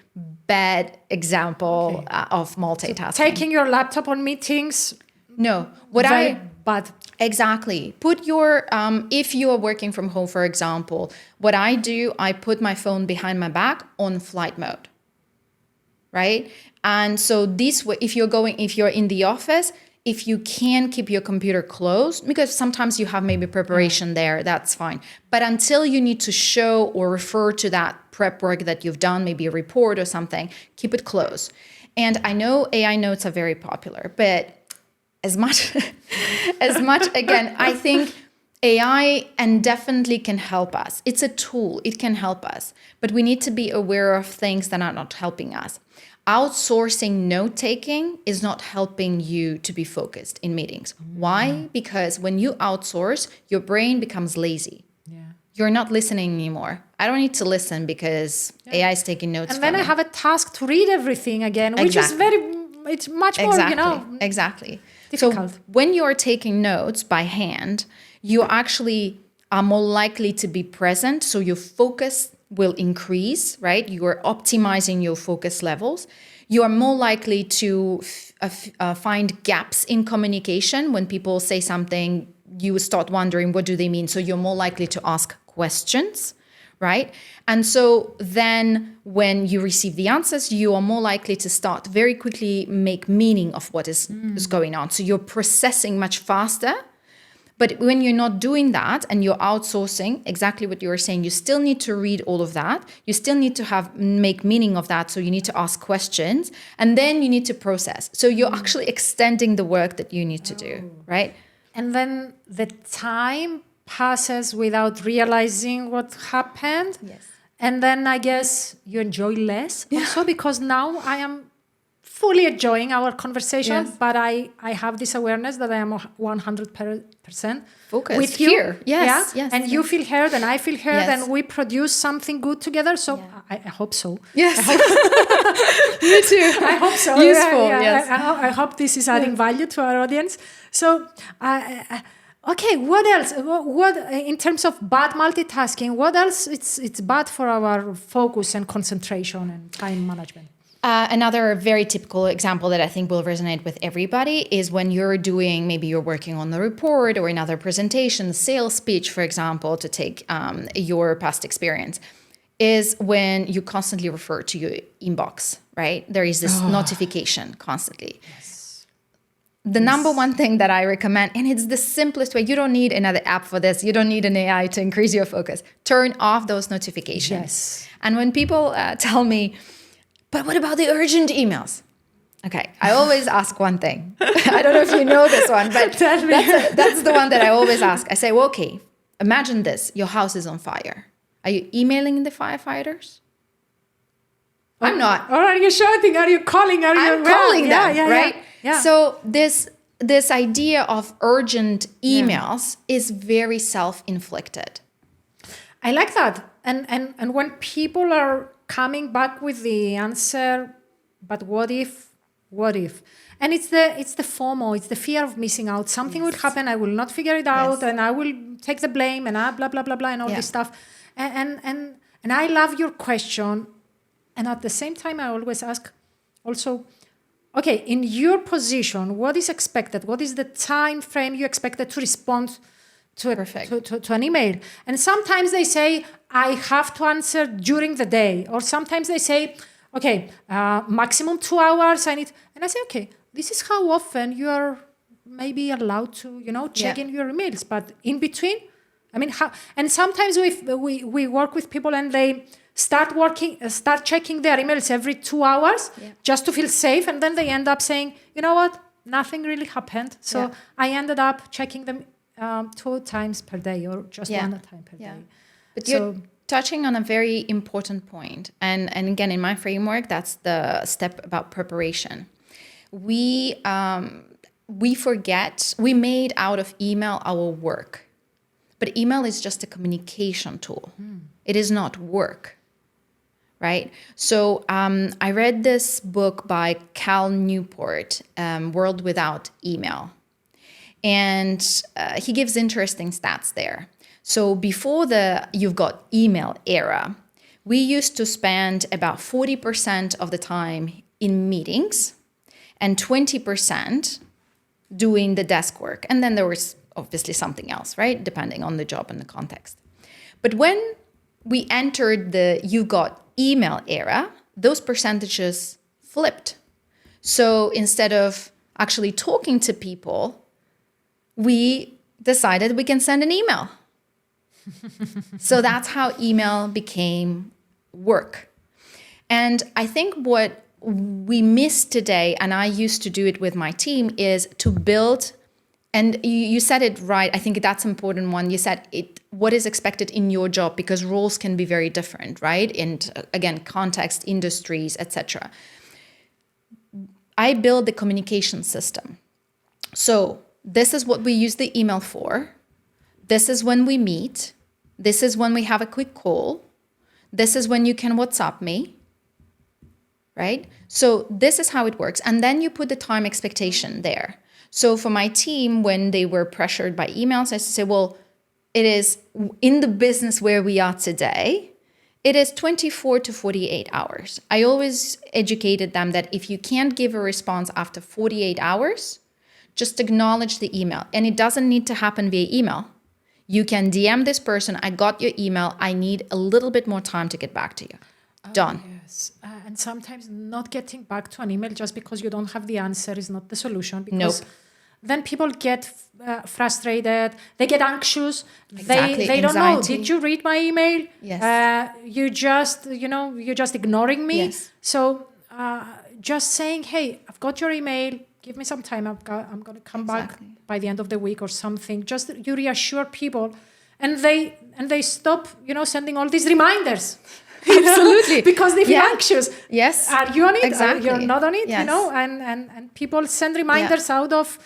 Speaker 1: bad example of multitasking.
Speaker 2: Taking your laptop on meetings,
Speaker 1: No,
Speaker 2: very bad.
Speaker 1: Exactly. Put your, if you are working from home, for example, what I do, I put my phone behind my back on flight mode, right? And so this way, if you're in the office, if you can keep your computer closed, because sometimes you have maybe preparation there, that's fine. But until you need to show or refer to that prep work that you've done, maybe a report or something, keep it closed. And I know AI notes are very popular, but as much again, I think AI and definitely can help us. It's a tool, it can help us, but we need to be aware of things that are not helping us. Outsourcing note-taking is not helping you to be focused in meetings. Why? Because when you outsource, your brain becomes lazy.
Speaker 2: Yeah.
Speaker 1: You're not listening anymore. I don't need to listen because AI is taking notes
Speaker 2: And
Speaker 1: for
Speaker 2: then
Speaker 1: me.
Speaker 2: I have a task to read everything again, which is it's much more,
Speaker 1: Exactly.
Speaker 2: difficult.
Speaker 1: So when you're taking notes by hand, you actually are more likely to be present. So your focus will increase, right? You are optimizing your focus levels. You are more likely to find gaps in communication. When people say something, you start wondering, what do they mean? So you're more likely to ask questions, right? And so then when you receive the answers, you are more likely to start very quickly make meaning of what is going on. So you're processing much faster. But when you're not doing that and you're outsourcing, exactly what you were saying, you still need to read all of that. You still need to make meaning of that. So you need to ask questions and then you need to process. So you're actually extending the work that you need to do, right?
Speaker 2: And then the time passes without realizing what happened.
Speaker 1: Yes.
Speaker 2: And then I guess you enjoy less also, because now I am fully enjoying our conversation,
Speaker 1: Yes.
Speaker 2: but I have this awareness that I am 100%
Speaker 1: Focused
Speaker 2: with you.
Speaker 1: here. Yes, yes,
Speaker 2: And you feel heard and I feel heard,
Speaker 1: Yes.
Speaker 2: and we produce something good together. So I hope so.
Speaker 1: Yes. Me too.
Speaker 2: I hope so.
Speaker 1: Useful, yes.
Speaker 2: I hope this is adding value to our audience. So, okay, what else? What in terms of bad multitasking? What else? It's bad for our focus and concentration and time management.
Speaker 1: Another very typical example that I think will resonate with everybody is when maybe you're working on the report or another presentation, sales speech, for example, to take your past experience, is when you constantly refer to your inbox, right? There is this notification constantly. Yes. The number one thing that I recommend, and it's the simplest way, you don't need another app for this, you don't need an AI to increase your focus, turn off those notifications.
Speaker 2: Yes.
Speaker 1: And when people tell me, but what about the urgent emails? Okay, I always ask one thing. I don't know if you know this one, but that's the one that I always ask. I say, well, okay, imagine this. Your house is on fire. Are you emailing the firefighters? I'm not.
Speaker 2: Or are you shouting? Are you calling?
Speaker 1: I'm calling them, right?
Speaker 2: Yeah.
Speaker 1: So this idea of urgent emails is very self-inflicted.
Speaker 2: I like that. And when people are coming back with the answer, but what if? And it's the FOMO, it's the fear of missing out. Something will happen, I will not figure it out, and I will take the blame, and blah blah blah blah, and all this stuff. And I love your question, and at the same time, I always ask, also, okay, in your position, what is expected? What is the time frame you expected to respond to an email? And sometimes they say, I have to answer during the day. Or sometimes they say, okay, maximum 2 hours. And I say, okay, this is how often you are maybe allowed to, check in your emails. But in between, I mean, and sometimes we work with people and they start checking their emails every 2 hours just to feel safe. And then they end up saying, you know what? Nothing really happened. So I ended up checking them 2 times per day or just 1 time per day.
Speaker 1: But you're touching on a very important point. And again, in my framework, that's the step about preparation. We forget, we made out of email our work. But email is just a communication tool. It is not work, right? So I read this book by Cal Newport, World Without Email. And he gives interesting stats there. So before the you've got email era, we used to spend about 40% of the time in meetings and 20% doing the desk work. And then there was obviously something else, right? Depending on the job and the context. But when we entered the you got email era, those percentages flipped. So instead of actually talking to people, we decided we can send an email. So that's how email became work. And I think what we miss today, and I used to do it with my team, is to build, and you said it right, I think that's an important one. You said what is expected in your job, because roles can be very different, right? And again, context, industries, etc. I build the communication system. So this is what we use the email for. This is when we meet. This is when we have a quick call. This is when you can WhatsApp me, right? So this is how it works. And then you put the time expectation there. So for my team, when they were pressured by emails, I say, well, it is in the business where we are today, it is 24 to 48 hours. I always educated them that if you can't give a response after 48 hours, just acknowledge the email. And it doesn't need to happen via email. You can DM this person, I got your email, I need a little bit more time to get back to you. Done.
Speaker 2: Yes. And sometimes not getting back to an email just because you don't have the answer is not the solution.
Speaker 1: Nope.
Speaker 2: Then people get frustrated, they get anxious,
Speaker 1: Exactly.
Speaker 2: they don't know,
Speaker 1: Anxiety.
Speaker 2: did you read my email?
Speaker 1: Yes.
Speaker 2: You're just ignoring me.
Speaker 1: Yes.
Speaker 2: So just saying, hey, I've got your email, give me some time, I'm going to come back by the end of the week or something. Just you reassure people, and they stop, sending all these reminders.
Speaker 1: Absolutely.
Speaker 2: Because they feel anxious.
Speaker 1: Yes.
Speaker 2: Are you on it?
Speaker 1: Exactly.
Speaker 2: You're not on it,
Speaker 1: Yes.
Speaker 2: and people send reminders out of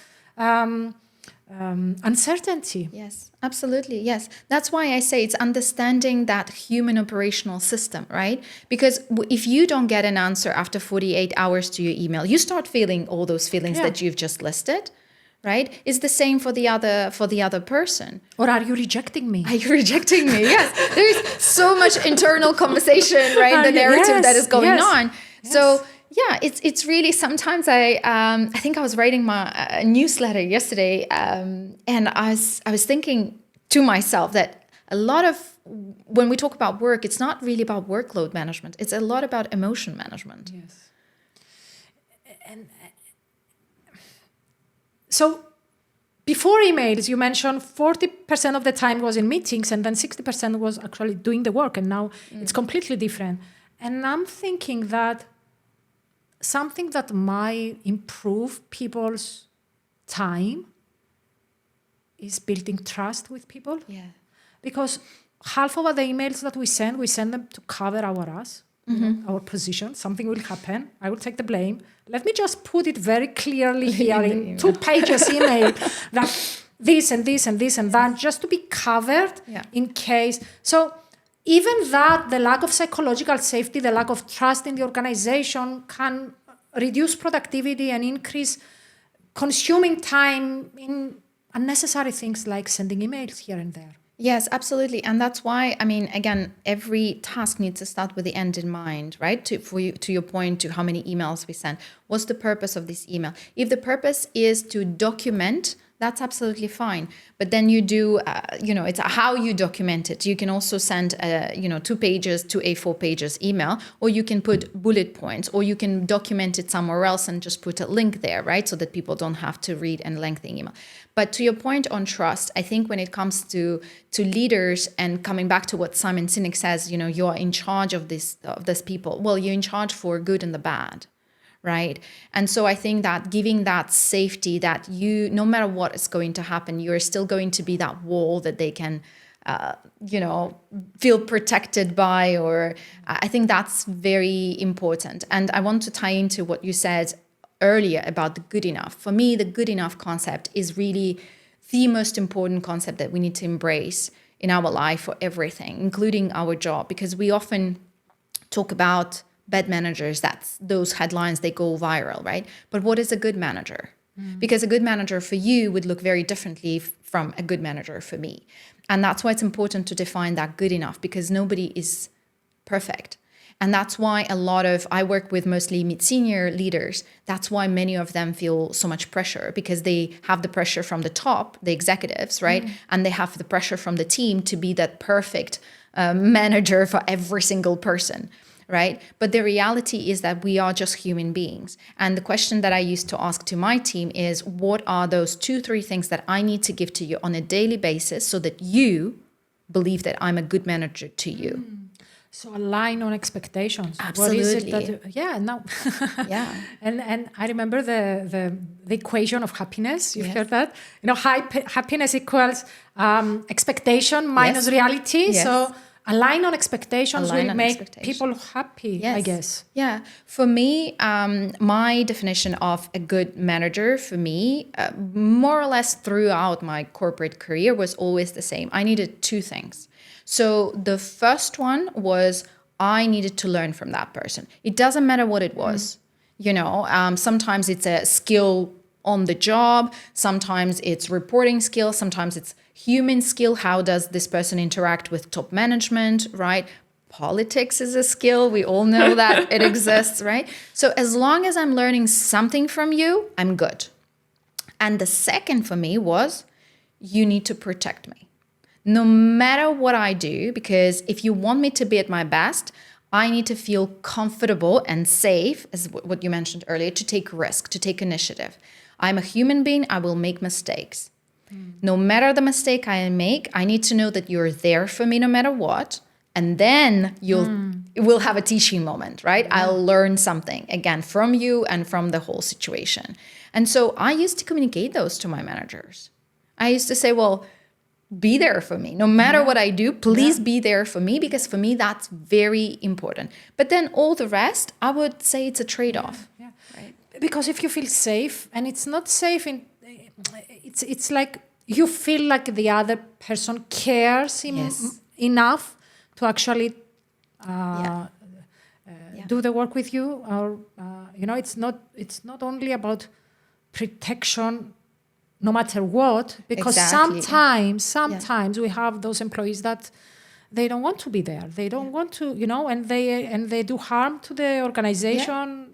Speaker 2: uncertainty.
Speaker 1: Yes, absolutely. Yes. That's why I say it's understanding that human operational system, right? Because if you don't get an answer after 48 hours to your email, you start feeling all those feelings that you've just listed, right? It's the same for the other person.
Speaker 2: Or are you rejecting me?
Speaker 1: Are you rejecting me? Yes. There is so much internal conversation, right? The narrative that is going on.
Speaker 2: Yes.
Speaker 1: So yeah, it's really, sometimes I think I was writing my newsletter yesterday, and I was thinking to myself that a lot of, when we talk about work, it's not really about workload management. It's a lot about emotion management.
Speaker 2: Yes. And so before emails, you mentioned 40% of the time was in meetings, and then 60% was actually doing the work, and now it's completely different. And I'm thinking that something that might improve people's time is building trust with people.
Speaker 1: Yeah.
Speaker 2: Because half of the emails that we send them to cover our ass, our position. Something will happen. I will take the blame. Let me just put it very clearly here in 2 pages email that this and this and this and that, just to be covered in case. So even that, the lack of psychological safety, the lack of trust in the organization can reduce productivity and increase consuming time in unnecessary things like sending emails here and there.
Speaker 1: Yes, absolutely. And that's why, I mean, again, every task needs to start with the end in mind, right? To your point, to how many emails we send. What's the purpose of this email? If the purpose is to document, that's absolutely fine. But then you do, it's how you document it. You can also send, 2 pages to A4 pages email, or you can put bullet points, or you can document it somewhere else and just put a link there, right? So that people don't have to read a lengthy email. But to your point on trust, I think when it comes to leaders, and coming back to what Simon Sinek says, you're in charge of this people. Well, you're in charge for good and the bad. Right. And so I think that giving that safety, that no matter what is going to happen, you're still going to be that wall that they can, feel protected by, or I think that's very important. And I want to tie into what you said earlier about the good enough. For me, the good enough concept is really the most important concept that we need to embrace in our life for everything, including our job, because we often talk about bad managers, that's those headlines, they go viral, right? But what is a good manager? Because a good manager for you would look very differently from a good manager for me. And that's why it's important to define that good enough, because nobody is perfect. And that's why I work with mostly mid-senior leaders. That's why many of them feel so much pressure, because they have the pressure from the top, the executives, right? And they have the pressure from the team to be that perfect manager for every single person, right? But the reality is that we are just human beings. And the question that I used to ask to my team is, what are those 2-3 things that I need to give to you on a daily basis so that you believe that I'm a good manager to you?
Speaker 2: So align on expectations.
Speaker 1: Absolutely.
Speaker 2: What is it that no.
Speaker 1: Yeah.
Speaker 2: And I remember the equation of happiness. You've
Speaker 1: Yes.
Speaker 2: heard that? Happiness equals expectation minus
Speaker 1: Yes.
Speaker 2: reality.
Speaker 1: Yes.
Speaker 2: So align on expectations
Speaker 1: Align
Speaker 2: will
Speaker 1: on
Speaker 2: make
Speaker 1: expectations.
Speaker 2: people happy, I
Speaker 1: Yes.
Speaker 2: guess.
Speaker 1: Yeah. For me, my definition of a good manager for me, more or less throughout my corporate career, was always the same. I needed 2 things. So the first one was I needed to learn from that person. It doesn't matter what it was. Sometimes it's a skill on the job. Sometimes it's reporting skill. Sometimes it's human skill. How does this person interact with top management, right? Politics is a skill. We all know that it exists, right? So as long as I'm learning something from you, I'm good. And the second for me was, you need to protect me. No matter what I do, because if you want me to be at my best, I need to feel comfortable and safe, as what you mentioned earlier, to take risk, to take initiative. I'm a human being. I will make mistakes. No matter the mistake I make, I need to know that you're there for me no matter what. And then we'll have a teaching moment, right? Yeah. I'll learn something, again, from you and from the whole situation. And so I used to communicate those to my managers. I used to say, well, be there for me. No matter what I do, please be there for me, because for me, that's very important. But then all the rest, I would say it's a trade-off.
Speaker 2: Yeah.
Speaker 1: Right?
Speaker 2: Because if you feel safe, and it's not safe, it's like you feel like the other person cares enough to actually do the work with you. Or, it's not only about protection no matter what, because sometimes we have those employees that they don't want to be there. They don't want to, and they do harm to the organization,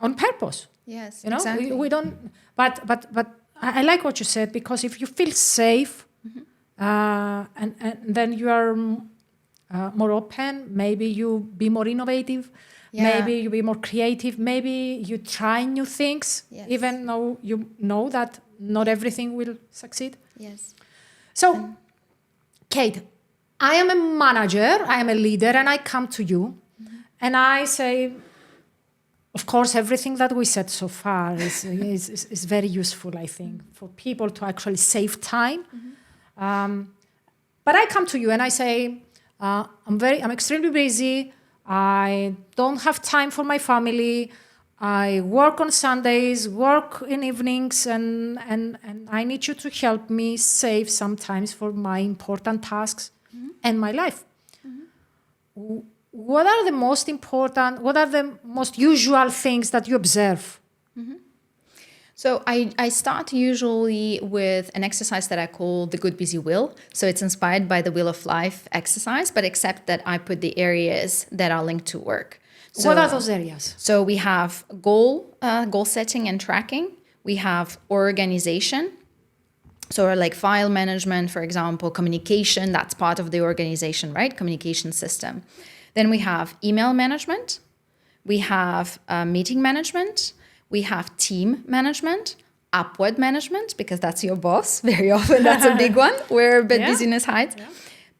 Speaker 2: on purpose.
Speaker 1: Yes,
Speaker 2: exactly. We don't. But I like what you said, because if you feel safe, and then you are more open, maybe you be more innovative. Yeah. Maybe you be more creative. Maybe you try new things, even though you know that not everything will succeed.
Speaker 1: Yes.
Speaker 2: So, Kate, I am a manager, I am a leader, and I come to you, and I say, of course, everything that we said so far is very useful, I think, for people to actually save time. But I come to you and I say, I'm extremely busy. I don't have time for my family. I work on Sundays, work in evenings, and I need you to help me save some time for my important tasks and my life. What are the most usual things that you observe?
Speaker 1: So I start usually with an exercise that I call the Good Busy Wheel. So it's inspired by the Wheel of Life exercise, but except that I put the areas that are linked to work. So,
Speaker 2: what are those areas?
Speaker 1: So we have goal setting and tracking. We have organization. So like file management, for example, communication, that's part of the organization, right? Communication system. Then we have email management. We have meeting management. We have team management, upward management, because that's your boss. Very often that's a big one where busyness hides. Yeah.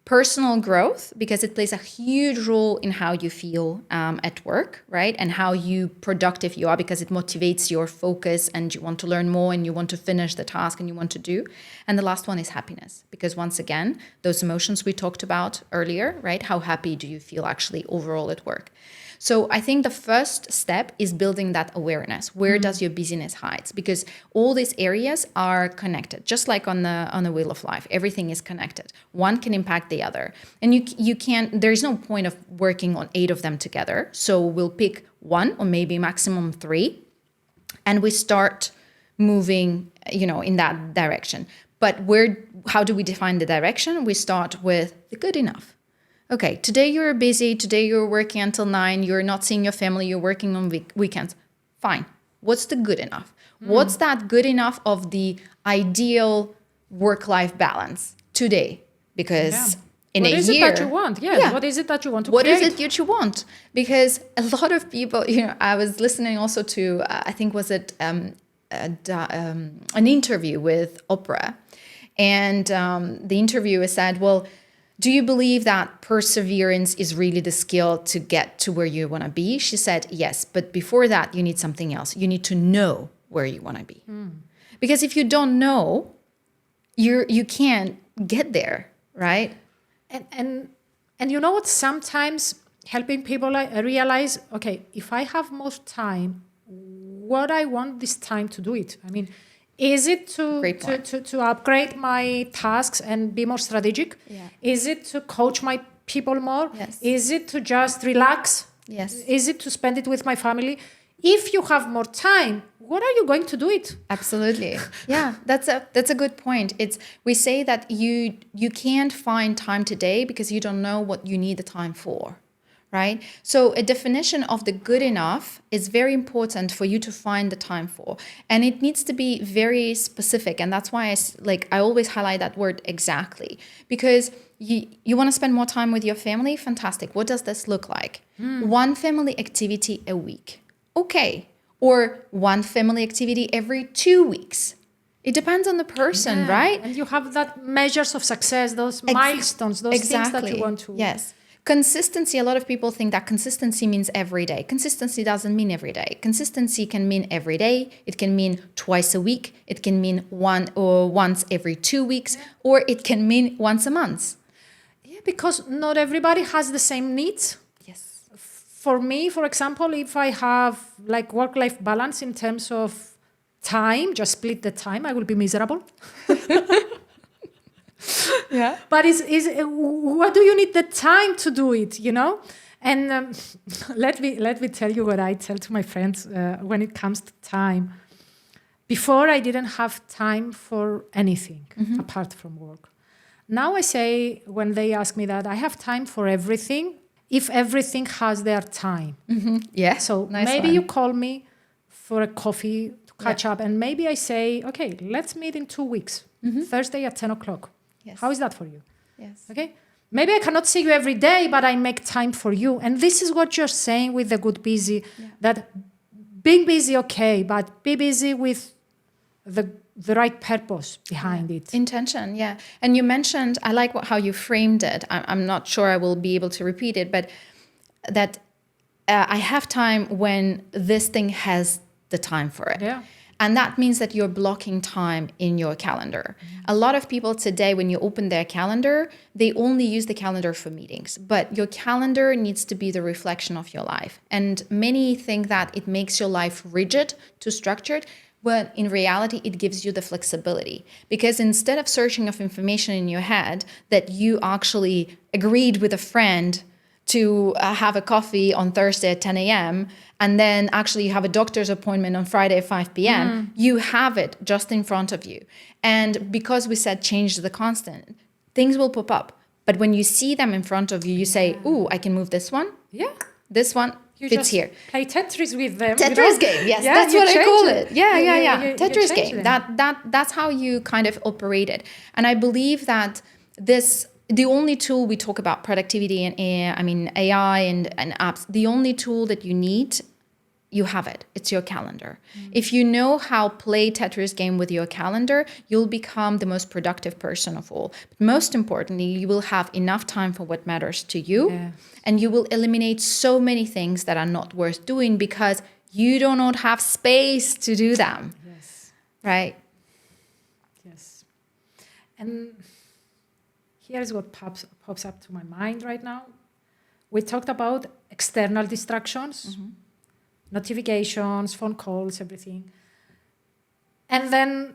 Speaker 1: Personal growth, because it plays a huge role in how you feel at work, right? And how productive you are, because it motivates your focus and you want to learn more and you want to finish the task and you want to do. And the last one is happiness, because once again, those emotions we talked about earlier, right? How happy do you feel actually overall at work? So I think the first step is building that awareness. Where does your busyness hide? Because all these areas are connected, just like on the wheel of life. Everything is connected. One can impact the other, and you can't. There is no point of working on 8 of them together. So we'll pick 1 or maybe maximum 3, and we start moving, in that direction. But how do we define the direction? We start with the good enough. Okay, today you're busy, today you're working until 9, you're not seeing your family, you're working on weekends. Fine. What's the good enough? What's that good enough of the ideal work-life balance today? Because in a year...
Speaker 2: What is it that you want? Yes. What is it that you want to
Speaker 1: create?
Speaker 2: create?
Speaker 1: What is it that you want? Because a lot of people, I was listening also to, I think was it an interview with Oprah. And the interviewer said, well, do you believe that perseverance is really the skill to get to where you want to be? She said, yes. But before that, you need something else. You need to know where you want to be. Because if you don't know, you can't get there, right?
Speaker 2: And you know what? Sometimes helping people realize, okay, if I have most time, what I want this time to do it? I mean, is it to upgrade my tasks and be more strategic?
Speaker 1: Yeah.
Speaker 2: Is it to coach my people more?
Speaker 1: Yes.
Speaker 2: Is it to just relax?
Speaker 1: Yes.
Speaker 2: Is it to spend it with my family? If you have more time, what are you going to do it?
Speaker 1: Absolutely. Yeah, that's a good point. We say that you can't find time today because you don't know what you need the time for. Right? So a definition of the good enough is very important for you to find the time for. And it needs to be very specific. And that's why I always highlight that word exactly. Because you want to spend more time with your family? Fantastic. What does this look like? 1 family activity a week. Okay. Or 1 family activity every 2 weeks. It depends on the person, right?
Speaker 2: And you have that measures of success, those milestones, those things that you want to...
Speaker 1: Yes. Consistency, a lot of people think that consistency means every day. Consistency doesn't mean every day. Consistency can mean every day. It can mean twice a week. It can mean once every 2 weeks, or it can mean once a month.
Speaker 2: Yeah, because not everybody has the same needs.
Speaker 1: Yes.
Speaker 2: For me, for example, if I have like work-life balance in terms of time, just split the time, I will be miserable.
Speaker 1: Yeah.
Speaker 2: But what do you need the time to do it, And let me tell you what I tell to my friends when it comes to time. Before, I didn't have time for anything apart from work. Now I say, when they ask me that, I have time for everything if everything has their time.
Speaker 1: Yeah.
Speaker 2: So
Speaker 1: nice
Speaker 2: maybe
Speaker 1: one.
Speaker 2: you call me for a coffee to catch up, and maybe I say, okay, let's meet in 2 weeks, Thursday at 10 o'clock.
Speaker 1: Yes.
Speaker 2: How is that for you?
Speaker 1: Yes.
Speaker 2: Okay. Maybe I cannot see you every day, but I make time for you. And this is what you're saying with the good busy, that being busy, okay, but be busy with the right purpose behind it.
Speaker 1: Intention, yeah. And you mentioned, I like how you framed it. I'm not sure I will be able to repeat it, but that I have time when this thing has the time for it.
Speaker 2: Yeah.
Speaker 1: And that means that you're blocking time in your calendar. A lot of people today, when you open their calendar, they only use the calendar for meetings. But your calendar needs to be the reflection of your life. And many think that it makes your life rigid, too structured. But in reality, it gives you the flexibility. Because instead of searching of information in your head that you actually agreed with a friend to have a coffee on Thursday at 10 a.m. and then actually you have a doctor's appointment on Friday at 5 p.m., you have it just in front of you. And because we said change the constant, things will pop up. But when you see them in front of you, you say, ooh, I can move this one.
Speaker 2: Yeah.
Speaker 1: This one
Speaker 2: You
Speaker 1: fits
Speaker 2: just
Speaker 1: here.
Speaker 2: play Tetris with them.
Speaker 1: Tetris game, yes,
Speaker 2: Yeah,
Speaker 1: that's
Speaker 2: you
Speaker 1: what I
Speaker 2: change
Speaker 1: call
Speaker 2: it.
Speaker 1: it. Yeah. Tetris
Speaker 2: change
Speaker 1: game.
Speaker 2: them.
Speaker 1: That's how you kind of operate it. And I believe that the only tool we talk about productivity and AI and apps, the only tool that you need, you have it. It's your calendar. If you know how play Tetris game with your calendar, you'll become the most productive person of all. But most importantly, you will have enough time for what matters to you.
Speaker 2: Yeah.
Speaker 1: And you will eliminate so many things that are not worth doing because you do not have space to do them.
Speaker 2: Yes.
Speaker 1: Right?
Speaker 2: Yes. And here's what pops up to my mind right now. We talked about external distractions, notifications, phone calls, everything. And then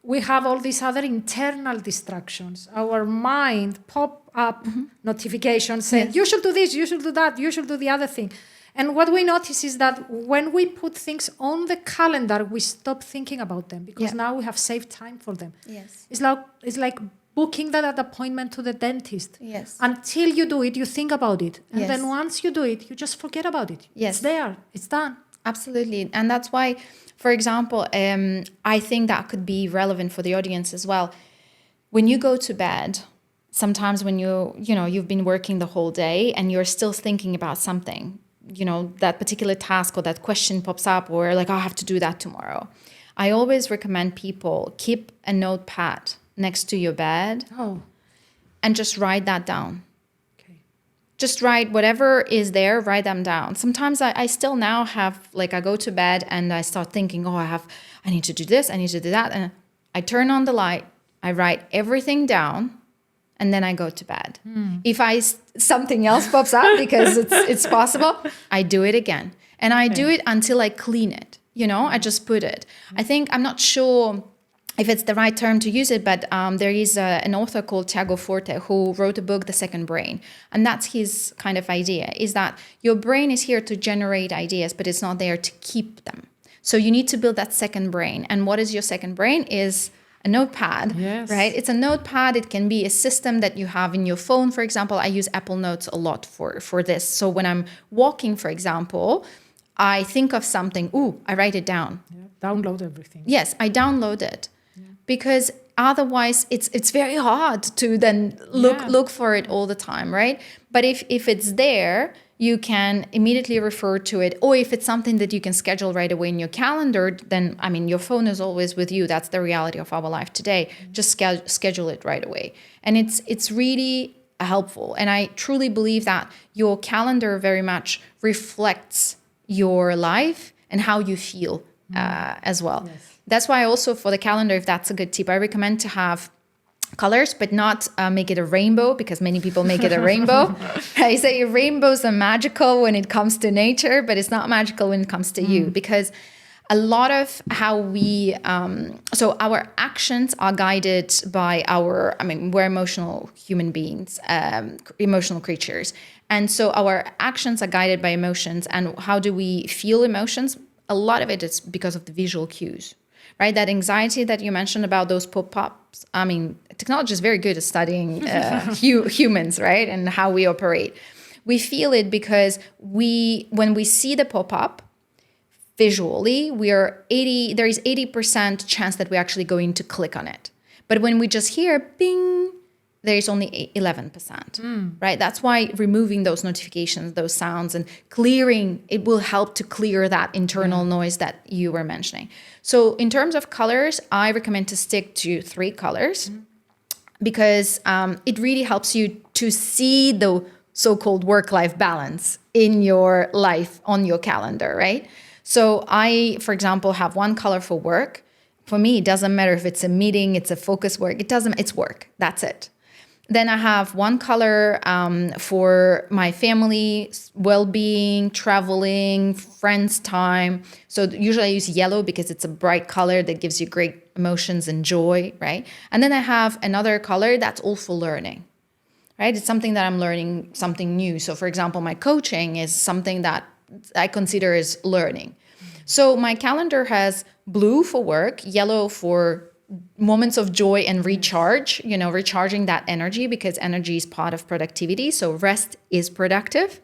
Speaker 2: we have all these other internal distractions. Our mind pop up notifications saying, you should do this, you should do that, you should do the other thing. And what we notice is that when we put things on the calendar, we stop thinking about them because now we have saved time for them.
Speaker 1: Yes.
Speaker 2: It's like booking that appointment to the dentist.
Speaker 1: Yes.
Speaker 2: Until you do it, you think about it. And
Speaker 1: Yes.
Speaker 2: then once you do it, you just forget about it.
Speaker 1: Yes.
Speaker 2: It's there. It's done.
Speaker 1: Absolutely. And that's why, for example, I think that could be relevant for the audience as well. When you go to bed, sometimes when you've been working the whole day and you're still thinking about something, that particular task or that question pops up, or like, I have to do that tomorrow. I always recommend people keep a notepad next to your bed and just write that down. Just write whatever is there, write them down. Sometimes I still now have, like, I go to bed and I start thinking, I need to do this, I need to do that. And I turn on the light, I write everything down, and then I go to bed. If something else pops up, because it's possible, I do it again. And I do it until I clean it. I just put it. I think, I'm not sure if it's the right term to use it, but there is an author called Tiago Forte who wrote a book, The Second Brain. And that's his kind of idea, is that your brain is here to generate ideas, but it's not there to keep them. So you need to build that second brain. And what is your second brain? Is a notepad, right? It's a notepad. It can be a system that you have in your phone. For example, I use Apple Notes a lot for this. So when I'm walking, for example, I think of something, I write it down.
Speaker 2: Download everything.
Speaker 1: Yes, I download it. Because otherwise it's very hard to then look for it all the time, right? But if it's there, you can immediately refer to it. Or if it's something that you can schedule right away in your calendar, then, your phone is always with you. That's the reality of our life today. Just schedule it right away. And it's really helpful. And I truly believe that your calendar very much reflects your life and how you feel as well. Yes. That's why also for the calendar, if that's a good tip, I recommend to have colors, but not make it a rainbow, because many people make it a rainbow. I say rainbows are magical when it comes to nature, but it's not magical when it comes to you, because a lot of how we, so our actions are guided by we're emotional human beings, emotional creatures. And so our actions are guided by emotions. And how do we feel emotions? A lot of it is because of the visual cues. Right, that anxiety that you mentioned about those pop-ups. Technology is very good at studying humans, right, and how we operate. We feel it because when we see the pop-up visually, there is 80% chance that we're actually going to click on it. But when we just hear bing, there is only 11%, right? That's why removing those notifications, those sounds, and clearing, it will help to clear that internal noise that you were mentioning. So in terms of colors, I recommend to stick to 3 colors because it really helps you to see the so-called work-life balance in your life on your calendar, right? So I, for example, have one color for work. For me, it doesn't matter if it's a meeting, it's a focus work. It's work. That's it. Then I have one color for my family, well-being, traveling, friends' time. So usually I use yellow because it's a bright color that gives you great emotions and joy, right? And then I have another color that's all for learning, right? It's something that I'm learning, something new. So for example, my coaching is something that I consider as learning. So my calendar has blue for work, yellow for moments of joy and recharge, recharging that energy, because energy is part of productivity. So rest is productive,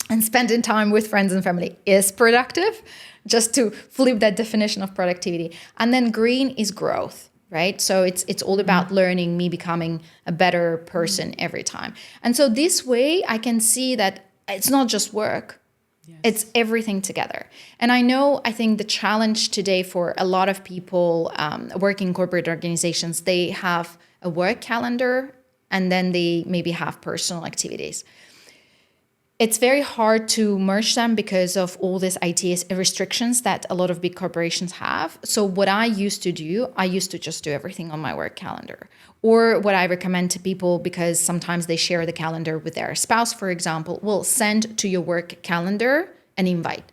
Speaker 1: and spending time with friends and family is productive, just to flip that definition of productivity. And then green is growth, right? So it's all about learning, me becoming a better person every time. And so this way I can see that it's not just work. Yes. It's everything together. And I think the challenge today for a lot of people working in corporate organizations, they have a work calendar and then they maybe have personal activities. It's very hard to merge them because of all these IT restrictions that a lot of big corporations have. So what I used to do, I used to just do everything on my work calendar. Or what I recommend to people, because sometimes they share the calendar with their spouse, for example, will send to your work calendar an invite,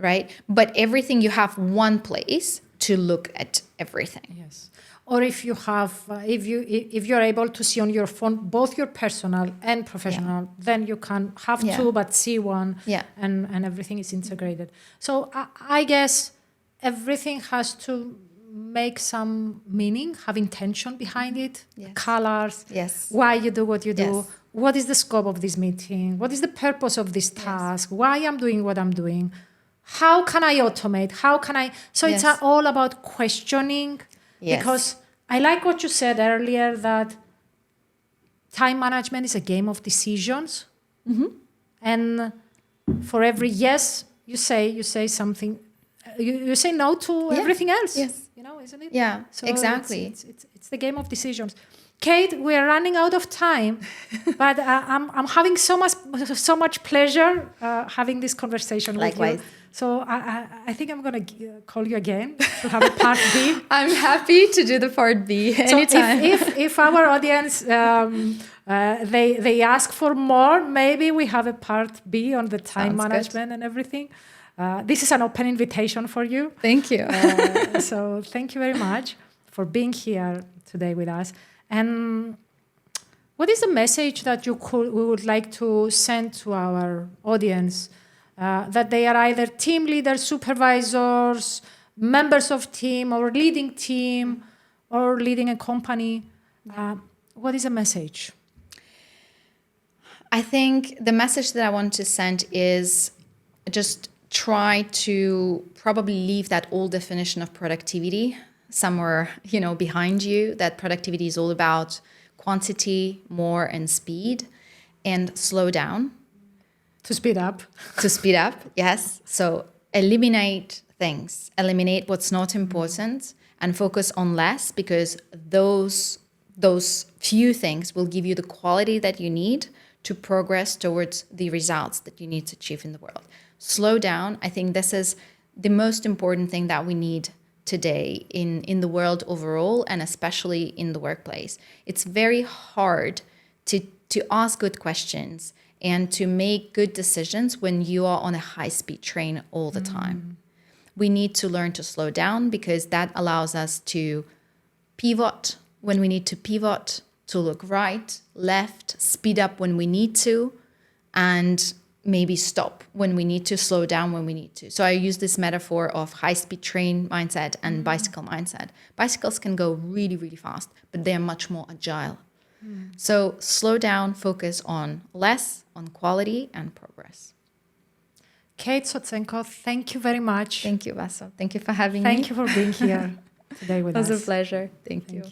Speaker 1: right? But everything, you have one place to look at everything.
Speaker 2: Yes. Or if you have, if you're able to see on your phone both your personal and professional, then you can have two but see one, and everything is integrated. So I guess everything has to make some meaning, have intention behind it, colors, why you do what you do, what is the scope of this meeting, what is the purpose of this task, why I'm doing what I'm doing, how can I automate, how can I, so it's all about questioning. Because I like what you said earlier, that time management is a game of decisions. And for every yes you say something, you say no to everything else. You know, isn't it?
Speaker 1: Yeah,
Speaker 2: so
Speaker 1: exactly.
Speaker 2: It's the game of decisions. Kate, we are running out of time, but I'm having so much pleasure having this conversation with you. So I think I'm going to call you again to have a part B.
Speaker 1: I'm happy to do the part B anytime.
Speaker 2: So if our audience they ask for more, maybe we have a part B on the time management and everything. This is an open invitation for you.
Speaker 1: Thank you.
Speaker 2: So thank you very much for being here today with us. And what is the message that we would like to send to our audience? That they are either team leaders, supervisors, members of team, or leading team, or leading a company. What is the message?
Speaker 1: I think the message that I want to send is just try to probably leave that old definition of productivity somewhere, behind you. That productivity is all about quantity, more, and speed, and slow down.
Speaker 2: To speed up.
Speaker 1: To speed up, yes. So eliminate things, eliminate what's not important, and focus on less, because those few things will give you the quality that you need to progress towards the results that you need to achieve in the world. Slow down. I think this is the most important thing that we need today in the world overall, and especially in the workplace. It's very hard to ask good questions and to make good decisions when you are on a high-speed train all the time. We need to learn to slow down, because that allows us to pivot when we need to pivot, to look right, left, speed up when we need to, and maybe stop when we need to, slow down when we need to. So I use this metaphor of high-speed train mindset and bicycle mindset. Bicycles can go really, really fast, but they're much more agile. So slow down, focus on less, on quality and progress.
Speaker 2: Kate Sotsenko, thank you very much.
Speaker 1: Thank you, Vaso. Thank you for having me.
Speaker 2: Thank you for being here today with us.
Speaker 1: It was a pleasure. Thank you.